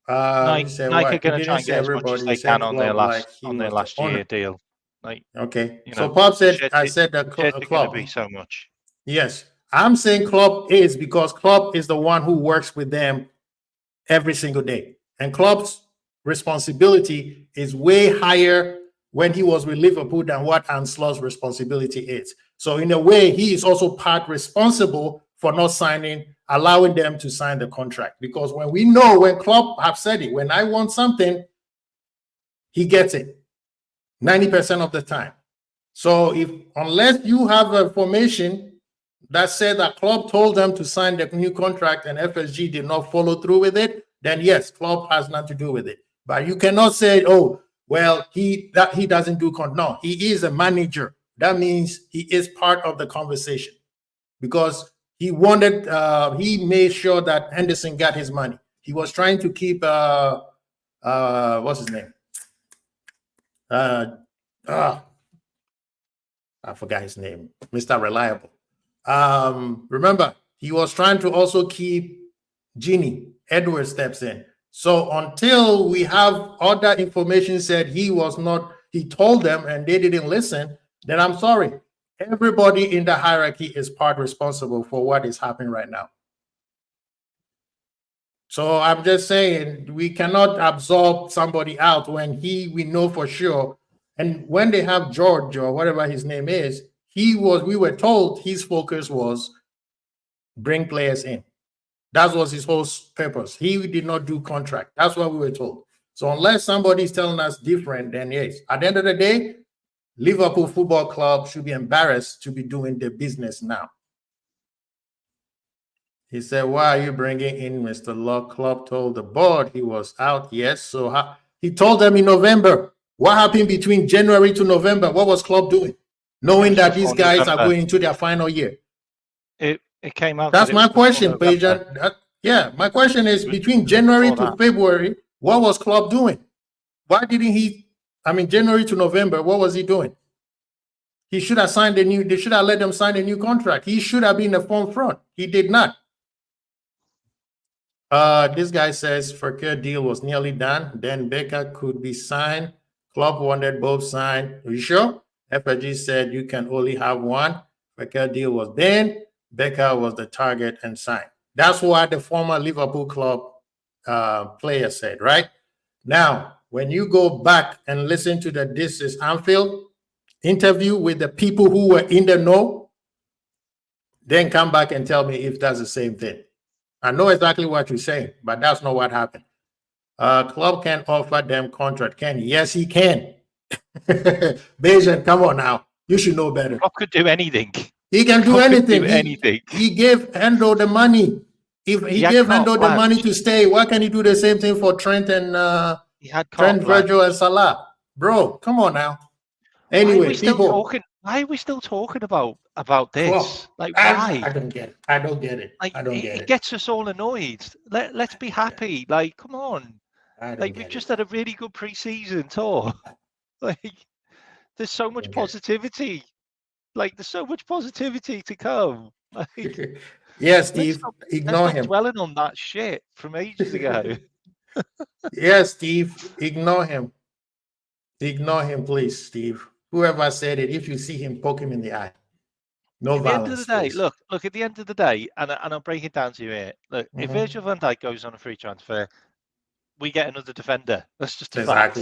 Nike are going to try and get as much as they can on their last year deal. Like, okay. So Pop said, I said that Club going to be so much. Yes, I'm saying Club is because Club is the one who works with them every single day, and Club's responsibility is way higher when he was with Liverpool than what Anslaw's responsibility is. So in a way, he is also part responsible for not allowing them to sign the contract. Because when Klopp have said it, when I want something, he gets it 90% of the time. So unless you have a formation that said that Klopp told them to sign the new contract and FSG did not follow through with it, then yes, Klopp has nothing to do with it. But you cannot say, oh, well, he doesn't do no, he is a manager. That means he is part of the conversation because he made sure that Henderson got his money. He was trying to keep what's his name? I forgot his name, Mr. Reliable. Remember, he was trying to also keep Gini. Edward steps in. So until we have other information said he told them and they didn't listen, then I'm sorry. Everybody in the hierarchy is part responsible for what is happening right now. So I'm just saying we cannot absorb somebody out when we know for sure. And when they have George or whatever his name is, we were told his focus was bring players in. That was his whole purpose. He did not do contract. That's what we were told. So unless somebody's telling us different, then yes. At the end of the day, Liverpool Football Club should be embarrassed to be doing the business now. He said, why are you bringing in Mr. Law? Club told the board he was out. Yes. So he told them in November. What happened between January to November? What was Club doing? Knowing that these guys are going into their final year. It came out. That's my question, Pajan. Yeah, my question is between January to February, what was Klopp doing? Why didn't January to November, what was he doing? He should have they should have let them sign a new contract. He should have been in the form front. He did not. This guy says Fekir deal was nearly done. Then Becker could be signed. Klopp wanted both signed. Are you sure? FG said you can only have one. Fekir deal was done. Becker was the target and signed. That's what the former Liverpool club player said, right? Now, when you go back and listen to the This Is Anfield interview with the people who were in the know, then come back and tell me if that's the same thing. I know exactly what you're saying, but that's not what happened. Club can offer them contract. Can he? Yes, he can. Bajan, come on now. You should know better. Club could do anything. He can do anything. He gave Hendo the money. If he gave Hendo the money to stay, why can't he do the same thing for Trent and Trent, Virgil, and Salah? Bro, come on now. Anyway, why are we still talking about this? Well, like, why? I don't get it. I don't get it. Like, I don't get it. It gets us all annoyed. Let's be happy. Like, come on. Like, we've just had a really good pre-season tour. Like, there's so much positivity. Like, there's so much positivity to come. Like, yes, Steve, ignore him. Dwelling on that shit from ages ago. Yes, Steve, ignore him. Ignore him, please, Steve. Whoever said it, if you see him, poke him in the eye. No violence. At the end of the day, look. At the end of the day, and I'll break it down to you here. Look, if Virgil van Dijk goes on a free transfer, we get another defender. That's just a fact.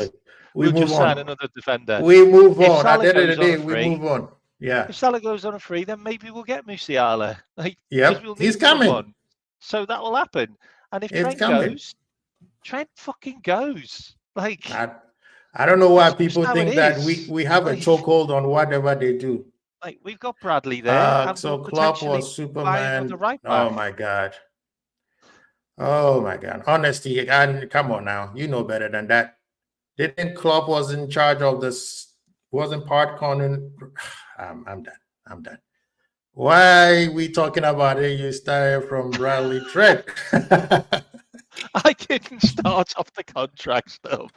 We'll just sign another defender. We move on. At the end of the day, we move on. Yeah. If Salah goes on a free, then maybe we'll get Musiala. Like, he's coming. So that will happen. And if Trent goes, Trent fucking goes. Like, I don't know why people think that we have a chokehold on whatever they do. Like we've got Bradley there, and So we'll Klopp potentially was buy another Superman. right Oh back. my God. Oh my God. Honesty, and come on now. You know better than that. Didn't Klopp was in charge of this? Wasn't part Conan? I'm done. I'm done. Why we talking about it? You started from Bradley Trent. I didn't start off the contract stuff.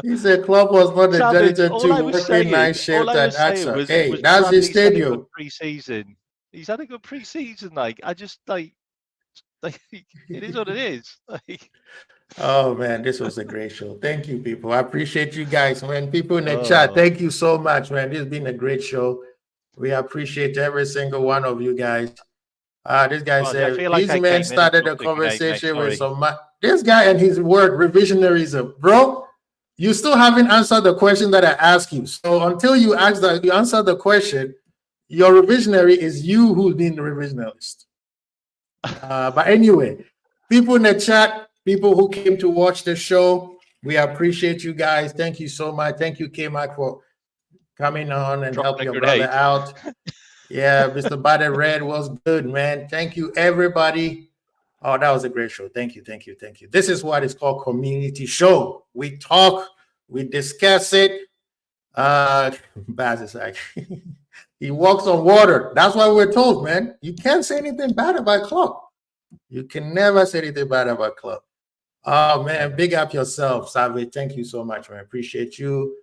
He said Klopp was not the Savage, janitor all I to was working night saying, shift at AXA. Hey, was that's the Bradley's had a good stadium. pre-season. He's had a good pre-season. Like I just like it is what it is. Like, Oh man, this was a great show. Thank you, people. I appreciate you guys, man. People in the chat, thank you so much, man. This has been a great show. We appreciate every single one of you guys. This guy said, these men started the conversation with some. This guy and his word revisionarism, bro. You still haven't answered the question that I asked you. So until you answer the question, your revisionary is you who's being the revisionist. But anyway, people in the chat, people who came to watch the show, we appreciate you guys. Thank you so much. Thank you, K-Mac, for coming on and help your brother out. Yeah, Mr. Bada Red was good, man. Thank you, everybody. Oh, that was a great show. Thank you, thank you, thank you. This is what is called community show. We talk, we discuss it. Baz is like, he walks on water. That's why we're told, man. You can't say anything bad about club. You can never say anything bad about club. Oh man, big up yourself, Savage. Thank you so much, man. Appreciate you.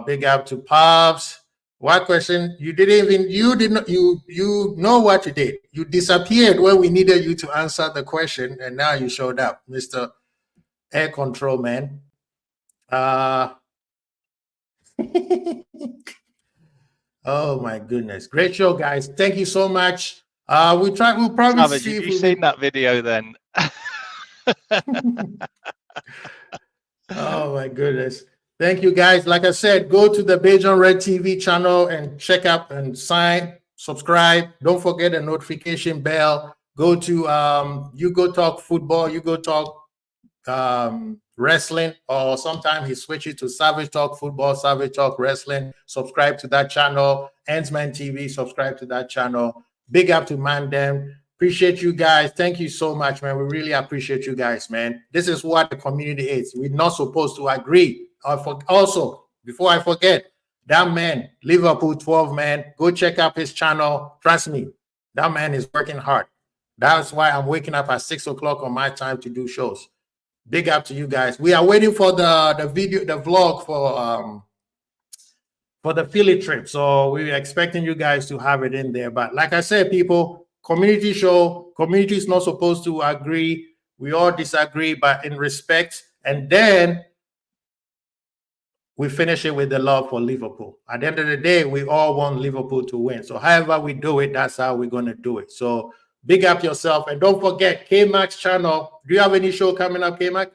Big up to Pops. One question, you know what you did. You disappeared when we needed you to answer the question, and now you showed up, Mr. Air Control Man. Oh my goodness. Great show, guys. Thank you so much. We'll probably Savage, see if you've seen that video then. Oh my goodness. Thank you guys. Like I said, go to the Beijing Red TV channel and check out and subscribe. Don't forget the notification bell. Go to You Go Talk Football, You Go Talk Wrestling, or sometimes he switches to Savage Talk Football, Savage Talk Wrestling. Subscribe to that channel. Endsman TV, subscribe to that channel. Big up to ManDem. Appreciate you guys. Thank you so much, man. We really appreciate you guys, man. This is what the community is. We're not supposed to agree. Also, before I forget, that man, Liverpool 12 man, go check out his channel. Trust me, that man is working hard. That's why I'm waking up at 6 o'clock on my time to do shows. Big up to you guys. We are waiting for the video, the vlog for the Philly trip. So we're expecting you guys to have it in there. But like I said, people, community show, community is not supposed to agree. We all disagree, but in respect. And then we finish it with the love for Liverpool. At the end of the day, we all want Liverpool to win. So however we do it, that's how we're going to do it. So big up yourself. And don't forget, K-Mac's channel. Do you have any show coming up, K-Mac?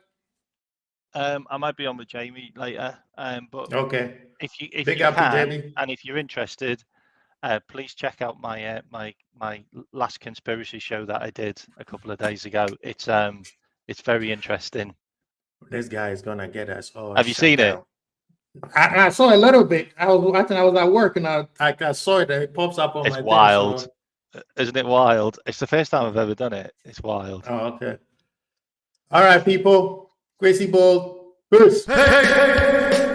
I might be on with Jamie later. But okay. If you can, and if you're interested, please check out my my last conspiracy show that I did a couple of days ago. It's very interesting. This guy is gonna get us all. Have you seen it? I saw a little bit. I think I was at work and I saw it. It pops up on my thing. It's wild, isn't it wild? It's the first time I've ever done it. It's wild. Oh, okay. All right, people. Crazy Ball. Peace. Hey.